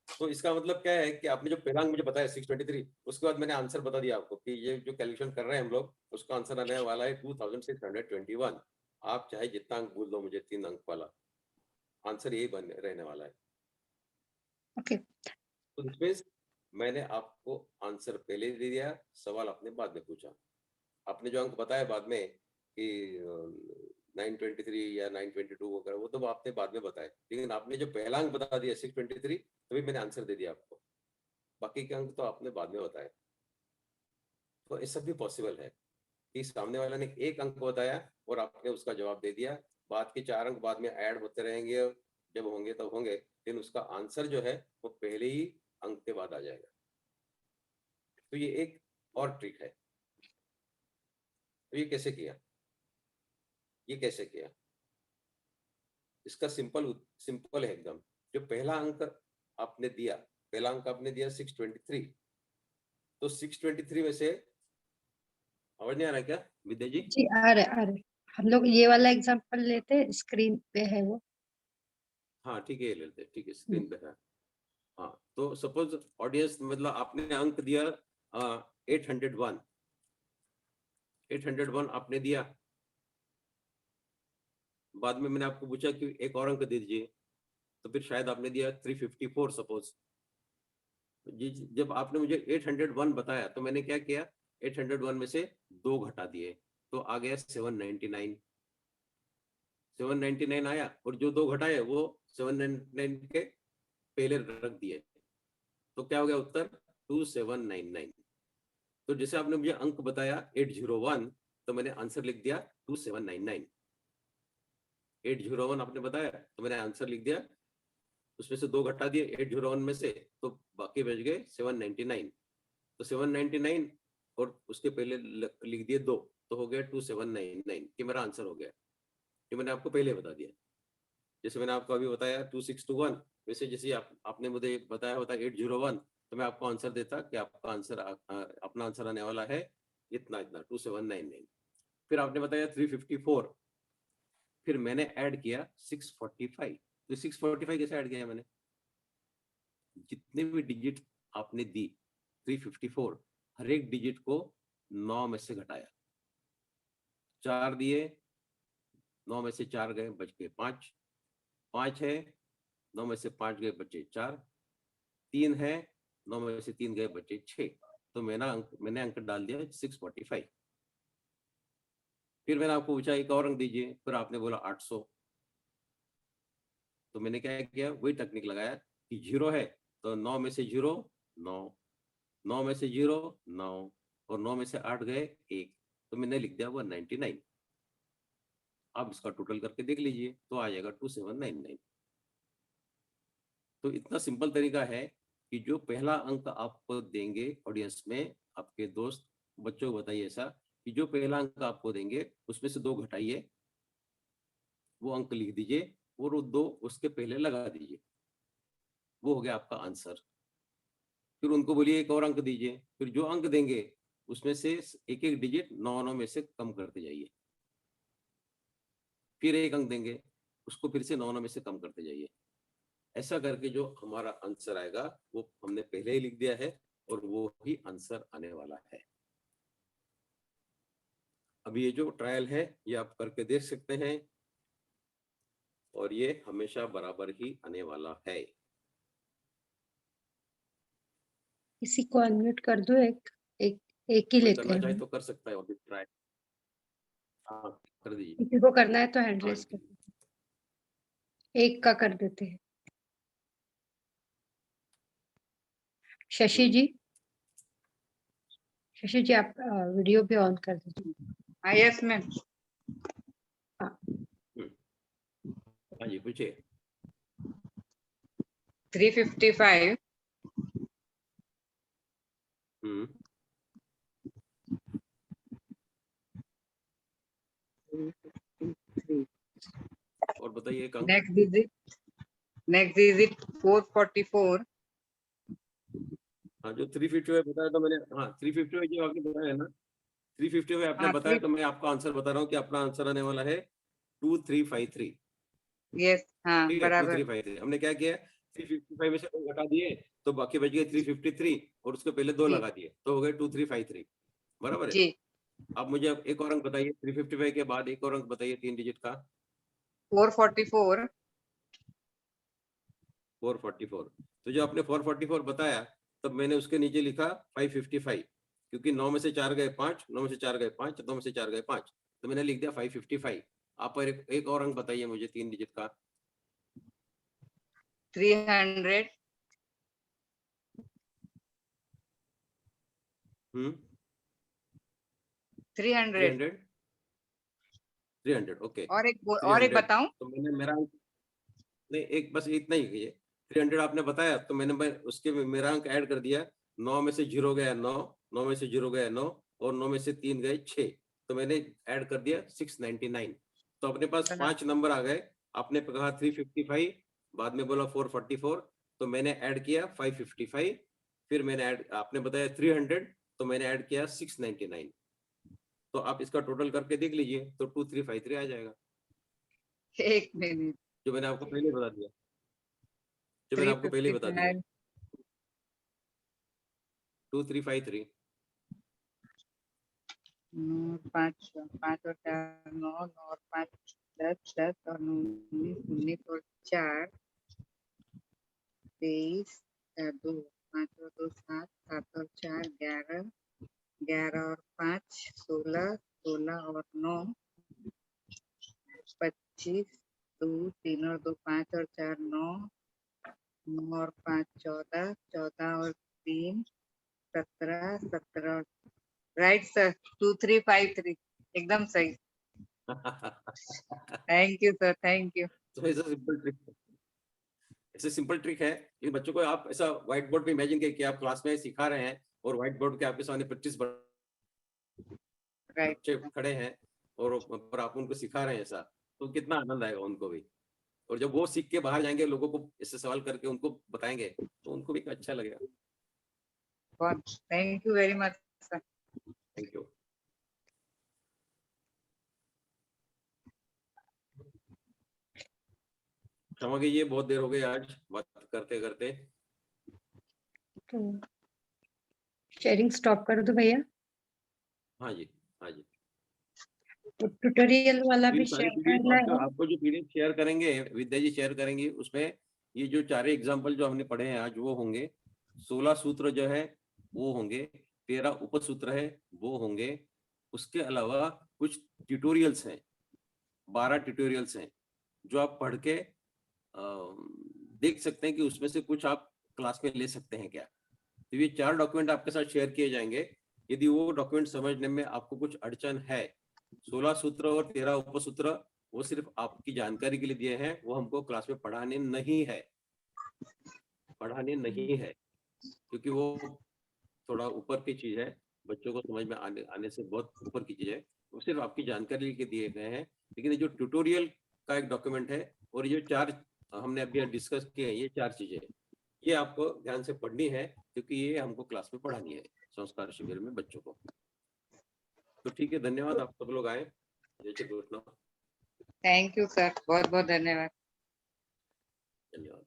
तो इसका मतलब क्या है कि आपने जो पहला अंक मुझे बताया 623, उसके बाद मैंने आंसर बता दिया आपको कि ये जो कैलकुलेशन कर रहे हैं हम लोग, उसका आंसर आने वाला है 2621। आप चाहे जितना अंक बोल दो मुझे, 3 अंक वाला आंसर यही बन रहने वाला है। ओके, तो इसमें मैंने आपको आंसर पहले दे दिया, सवाल आपने बाद में पूछा। आपने जो अंक बताया बाद में कि 923 या 922 वगैरह, वो तो आपने बाद में बताया, लेकिन आपने जो पहला अंक बता दिया 623, तभी मैंने आंसर दे दिया आपको। बाकी के अंक तो आपने बाद में बताया। तो ये सब भी पॉसिबल है कि सामने वाला ने एक अंक बताया और आपने उसका जवाब दे दिया, बाद के 4 अंक बाद में ऐड होते रहेंगे, जब होंगे तब होंगे, लेकिन उसका आंसर जो है वो पहले ही अंक के बाद आ जाएगा। तो ये एक और ट्रिक है। तो ये कैसे किया, ये कैसे किया? इसका सिंपल है एकदम। जो पहला अंक आपने दिया, पहला अंक आपने दिया 623, तो 623 में से, आवाज नहीं आ रहा क्या विद्या जी? जी आ रहे। हम लोग ये वाला एग्जांपल लेते हैं, स्क्रीन पे है वो। हाँ ठीक है, ये लेते हैं, ठीक है, स्क्रीन पे है। हाँ, तो सपोज ऑडियंस, मतलब आपने अंक दिया 801, 801 आपने दिया। बाद में मैंने आपको पूछा कि एक और अंक दे दीजिए, तो फिर शायद आपने दिया 354 सपोज। जब आपने मुझे 801 बताया तो मैंने क्या किया, 801 में से 2 घटा दिए, तो आ गया 799। 799 आया, और जो 2 घटाए वो 799 के पहले रख दिए, तो क्या हो गया उत्तर 2799। तो जैसे आपने मुझे अंक बताया 801, तो मैंने आंसर लिख दिया 2799। 801 आपने बताया तो मैंने आंसर लिख दिया, उसमें से 2 घटा दिए 801 में से, तो बाकी बच गए 799। तो 799 और उसके पहले लिख दिए 2, तो हो गया 2799, कि मेरा आंसर हो गया। ये मैंने आपको पहले बता दिया। जैसे मैंने आपको अभी बताया 2621, वैसे जैसे आपने मुझे बताया होता 801, तो मैं आपको आंसर देता कि आपका आंसर, अपना आंसर आने वाला है इतना इतना 2799। फिर आपने बताया 354, फिर मैंने ऐड किया 645। तो 645 कैसे ऐड किया मैंने? जितने भी डिजिट आपने दी 354, हर एक डिजिट को 9 में से घटाया। 4 दिए, 9 में से 4 गए, बच गए 5। 5 है, 9 में से 5 गए, बचे 4। 3 है, 9 में से 3 गए, बचे 6। तो मैंने अंक डाल दिया 645। फिर मैंने आपको पूछा एक और अंक दीजिए, फिर आपने बोला 800। तो मैंने क्या किया, वही टेक्निक लगाया कि 0 है तो 9 में से 0 9, 9 में से 0 9, और 9 में से 8 गए 1, तो मैंने लिख दिया 199। आप इसका टोटल करके देख लीजिए तो आ जाएगा 2799। तो इतना सिंपल तरीका है कि जो पहला अंक आपको देंगे ऑडियंस में, आपके दोस्त बच्चों को बताइए ऐसा कि जो पहला अंक आपको देंगे उसमें से 2 घटाइए, वो अंक लिख दीजिए और वो 2 उसके पहले लगा दीजिए, वो हो गया आपका आंसर। फिर उनको बोलिए एक और अंक दीजिए, फिर जो अंक देंगे उसमें से एक एक डिजिट 9 में से कम करते जाइए। फिर एक अंक देंगे, उसको फिर से 9 में से कम करते जाइए। ऐसा करके जो हमारा आंसर आएगा वो हमने पहले ही लिख दिया है और वो ही आंसर आने वाला है। अभी ये जो ट्रायल है ये आप करके देख सकते हैं और ये हमेशा बराबर ही आने वाला है। किसी को अनम्यूट कर दो, एक एक एक ही कोई लेते करना चाहे हैं। तो कर सकता है, अभी ट्रायल हाँ कर दीजिए। किसी को करना है तो हैंड हाँ रेज कर दो। एक का कर देते हैं। शशि जी, शशि जी आप वीडियो भी ऑन कर दीजिए। Yes ma'am. हाँ जी पूछिए। 355 हम्म, और बताइए एक अंक। नेक्स्ट डिजिट 444 हाँ जो 355 बताया तो मैंने, हाँ 355 जो आपने बताया है ना, 355 आपने हाँ, बताया तो मैं आपका आंसर बता रहा हूँ कि अपना आंसर आने वाला है 2353। यस हाँ ठीक है बराबर 2353। हमने क्या किया, 355 में से 2 घटा दिए तो बाकी बच गए 353 और उसके पहले 2 जी लगा दिए तो हो गए 2353। बराबर है। जी। आप मुझे अब एक और अंक बताइए, 355 के बाद एक और अंक बताइए 3 डिजिट का। 444 444। तो जो आपने 444 बताया तब मैंने उसके नीचे लिखा 555, क्योंकि 9 में से 4 गए 5, 9 में से 4 गए 5, 9 में से 4 गए 5, तो मैंने लिख दिया 555। आप पर एक और अंक बताइए मुझे 3 डिजिट का। 300 300 300 ओके। और एक 300 बताऊं। तो मैंने मेरा अंक, नहीं एक बस इतना ही है। 300 आपने बताया तो मैं उसके में मेरा अंक ऐड कर दिया। 9 में से 0 गया 9, 9 में से 0 गया 9 और 9 में से 3 गए 6, तो मैंने ऐड कर दिया 699। तो अपने पास 5 नंबर आ गए। आपने कहा 355, बाद में बोला 444, तो मैंने ऐड किया 555। फिर मैंने ऐड, आपने बताया 300, तो मैंने ऐड किया 699। तो आप इसका टोटल करके देख लीजिए तो 2353 आ जाएगा, एक मिनट। जो मैंने आपको पहले बता दिया, जो मैंने आपको पहले बता दिया 355 2353। 9 5 5 और 4 9 9 और 5 10 10 और 19 19 और 4 23 2 5 और 2 7 7 और 4 11 11 और 5 16 16 और 9 25 2 3 और 2 5 और 4 9 9 और 5 14 14 और 3 17 17 और राइट सर 2353 एकदम सही। Thank you sir, thank you. तो ऐसा सिंपल ट्रिक, ऐसे सिंपल ट्रिक है कि बच्चों को आप ऐसा व्हाइट बोर्ड पे इमेजिन करके आप क्लास में सिखा रहे हैं और व्हाइट बोर्ड के आपके सामने 25 बच्चे खड़े हैं और आप उनको सिखा रहे हैं ऐसा, तो कितना आनंद आएगा उनको भी। और जब वो सीख के बाहर जाएंगे, लोगों को ऐसे सवाल करके उनको बताएंगे तो उनको भी अच्छा लगेगा। Thank you very much sir. Thank you. क्षमा कीजिए, बहुत देर हो गई आज बात करते करते। तो शेयरिंग स्टॉप कर दो भैया। हाँ जी, हाँ जी। तो ट्यूटोरियल वाला ये भी सारे शेयर पीडीएफ करना है। आपको जो पीडीएफ शेयर करेंगे, विद्या जी शेयर करेंगी, उसमें ये जो 4 एग्जाम्पल जो हमने पढ़े हैं आज वो होंगे, 16 सूत्र जो है वो होंगे, 13 उपसूत्र है वो होंगे, उसके अलावा कुछ ट्यूटोरियल्स हैं, 12 ट्यूटोरियल्स हैं जो आप पढ़ के देख सकते हैं कि उसमें से कुछ आप क्लास में ले सकते हैं क्या। तो ये 4 डॉक्यूमेंट आपके साथ शेयर किए जाएंगे। यदि वो डॉक्यूमेंट समझने में आपको कुछ अड़चन है, 16 सूत्र और 13 उपसूत्र वो सिर्फ आपकी जानकारी के लिए दिए हैं, वो हमको क्लास में पढ़ाने नहीं है, क्योंकि वो थोड़ा ऊपर की चीज है, बच्चों को समझ में आने से बहुत ऊपर की चीज है, वो सिर्फ आपकी जानकारी के दिए गए हैं। लेकिन ये जो ट्यूटोरियल का एक डॉक्यूमेंट है और ये 4 हमने अभी डिस्कस किए हैं, ये 4 चीजें ये आपको ध्यान से पढ़नी है, क्योंकि ये हमको क्लास में पढ़ानी है संस्कार शिविर में बच्चों को। तो ठीक है, धन्यवाद, आप सब लोग आए। जय Shri Krishna. Thank you sir, बहुत बहुत धन्यवाद। धन्यवाद।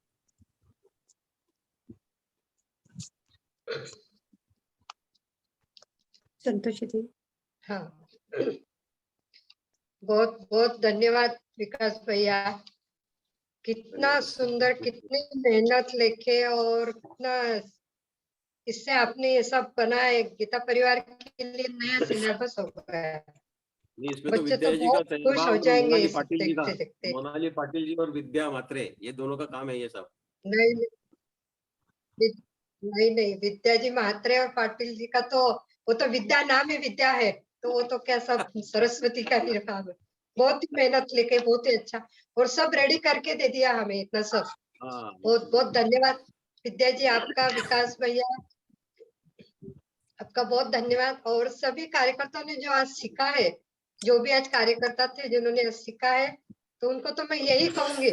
संतोषी जी। हाँ, बहुत बहुत धन्यवाद विकास भैया। कितना सुंदर, कितनी मेहनत लेके और कितना इससे आपने ये सब बनाया। गीता परिवार के लिए नया सिलेबस हो गया है। नहीं, इसमें तो बच्चे विद्या तो जी का बहुत खुश हो सहभाग जाएंगे मोनाली इसे पाटिल जी का, देखते देखते। मोनाली पाटिल जी और विद्या मात्रे, ये दोनों का काम है ये सब। नहीं नहीं, विद्या जी महात्रे और पाटिल जी का तो वो तो विद्या नाम ही विद्या है, तो वो तो क्या सब सरस्वती का ही काम है। बहुत ही मेहनत लेके बहुत ही अच्छा और सब रेडी करके दे दिया हमें इतना सब। हाँ, बहुत बहुत धन्यवाद विद्या जी आपका, विकास भैया आपका बहुत धन्यवाद। और सभी कार्यकर्ताओं ने जो आज सीखा है, जो भी आज कार्यकर्ता थे जिन्होंने आज सीखा है, तो उनको तो मैं यही कहूंगी,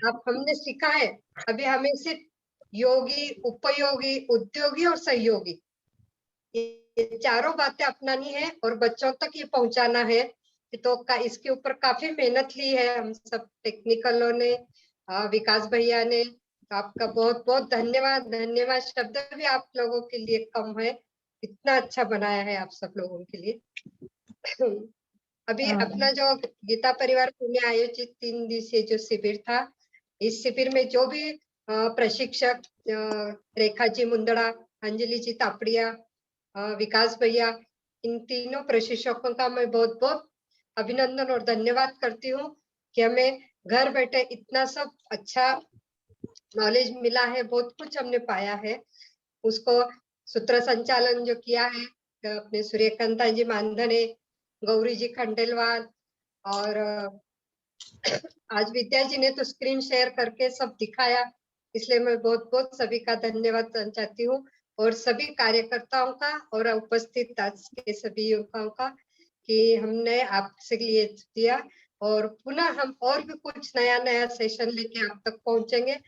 आप हमने सीखा है, अभी हमें सिर्फ योगी, उपयोगी, उद्योगी और सहयोगी, ये चारों बातें अपनानी है और बच्चों तक ये पहुंचाना है। तो इसके ऊपर काफी मेहनत ली है हम सब टेक्निकलों ने, विकास भैया ने। तो आपका बहुत बहुत धन्यवाद। धन्यवाद शब्द भी आप लोगों के लिए कम है, इतना अच्छा बनाया है आप सब लोगों के लिए। अभी अपना जो गीता परिवार पुणे आयोजित 3 दिवसीय जो शिविर था, इस शिविर में जो भी प्रशिक्षक रेखा जी मुंदड़ा, अंजलि जी तापड़िया, विकास भैया, इन तीनों प्रशिक्षकों का मैं बहुत बहुत अभिनंदन और धन्यवाद करती हूँ कि हमें घर बैठे इतना सब अच्छा नॉलेज मिला है, बहुत कुछ हमने पाया है। उसको सूत्र संचालन जो किया है अपने सूर्यकांता जी मानधने, गौरी जी खंडेलवाल और आज विद्या जी ने तो स्क्रीन शेयर करके सब दिखाया, इसलिए मैं बहुत बहुत सभी का धन्यवाद चाहती हूँ और सभी कार्यकर्ताओं का और उपस्थित आज के सभी युवकों का कि हमने आपसे लिए दिया और पुनः हम और भी कुछ नया नया सेशन लेके आप तक पहुंचेंगे।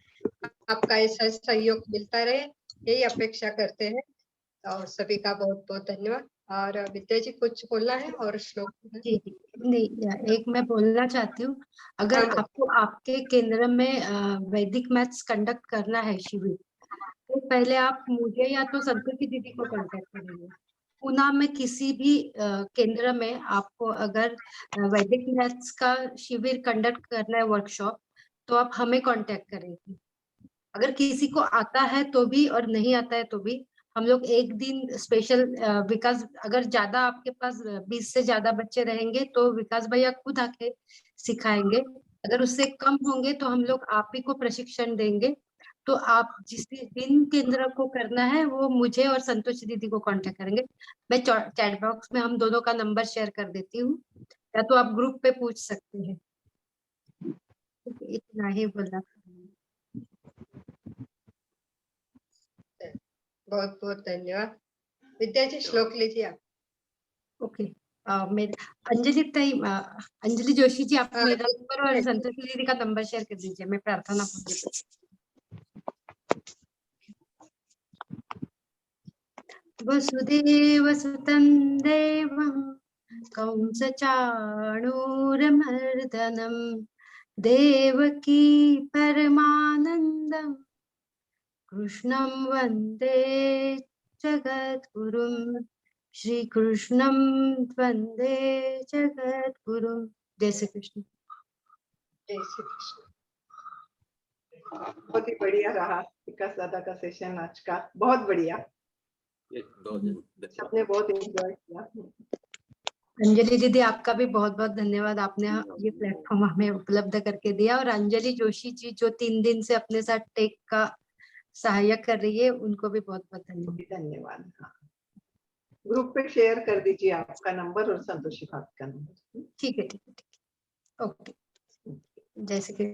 आपका ऐसा सहयोग मिलता रहे, यही अपेक्षा करते हैं। और सभी का बहुत बहुत धन्यवाद। और विद्या जी कुछ बोलना है और श्लोक जी जी, नहीं, एक मैं बोलना चाहती हूँ, अगर हाँ, आपको आपके केंद्र में वैदिक मैथ्स कंडक्ट करना है शिविर, तो पहले आप मुझे या तो संतोषी दीदी को कांटेक्ट करेंगे। पुणे में किसी भी केंद्र में आपको अगर वैदिक मैथ्स का शिविर कंडक्ट करना है वर्कशॉप, तो आप हमें कांटेक्ट करेंगे। अगर किसी को आता है तो भी और नहीं आता है तो भी हम लोग एक दिन स्पेशल, विकास अगर ज्यादा आपके पास 20 से ज्यादा बच्चे रहेंगे तो विकास भैया खुद आके सिखाएंगे। अगर उससे कम होंगे तो हम लोग आप ही को प्रशिक्षण देंगे। तो आप जिस दिन केंद्र को करना है वो मुझे और संतोषी दीदी को कांटेक्ट करेंगे। मैं चैट बॉक्स में हम दोनों का नंबर शेयर कर देती हूँ, या तो आप ग्रुप पे पूछ सकते हैं। इतना ही बोलना। बहुत बहुत धन्यवाद। विद्या जी श्लोक लीजिए आप। ओके, अंजलि ताई, अंजलि जोशी जी, आप हाँ, मेरा नंबर और संतोषी दीदी का नंबर शेयर कर दीजिए, मैं प्रार्थना पूछ। वसुदेव सुतं देवं कंस चाणूरमर्दनम् देवकी परमानन्दं कृष्णं वन्दे जगद्गुरुं श्रीकृष्णं वन्दे जगद्गुरुं। जय श्री कृष्ण। जय श्री कृष्ण। बहुत ही बढ़िया रहा विकास दादा का सेशन आज का, बहुत बढ़िया, ये दो जन सबने बहुत एंजॉय किया। अंजलि दीदी आपका भी बहुत बहुत धन्यवाद, आपने ये प्लेटफॉर्म हमें उपलब्ध करके दिया। और अंजलि जोशी जी जो 3 दिन से अपने साथ टेक का सहायक कर रही है, उनको भी बहुत बहुत धन्यवाद। धन्यवाद। हाँ, ग्रुप पे शेयर कर दीजिए आपका नंबर और संतोषी भाभी का नंबर। ठीक है, ठीक है, ठीक है, ओके। जय श्री कृष्ण।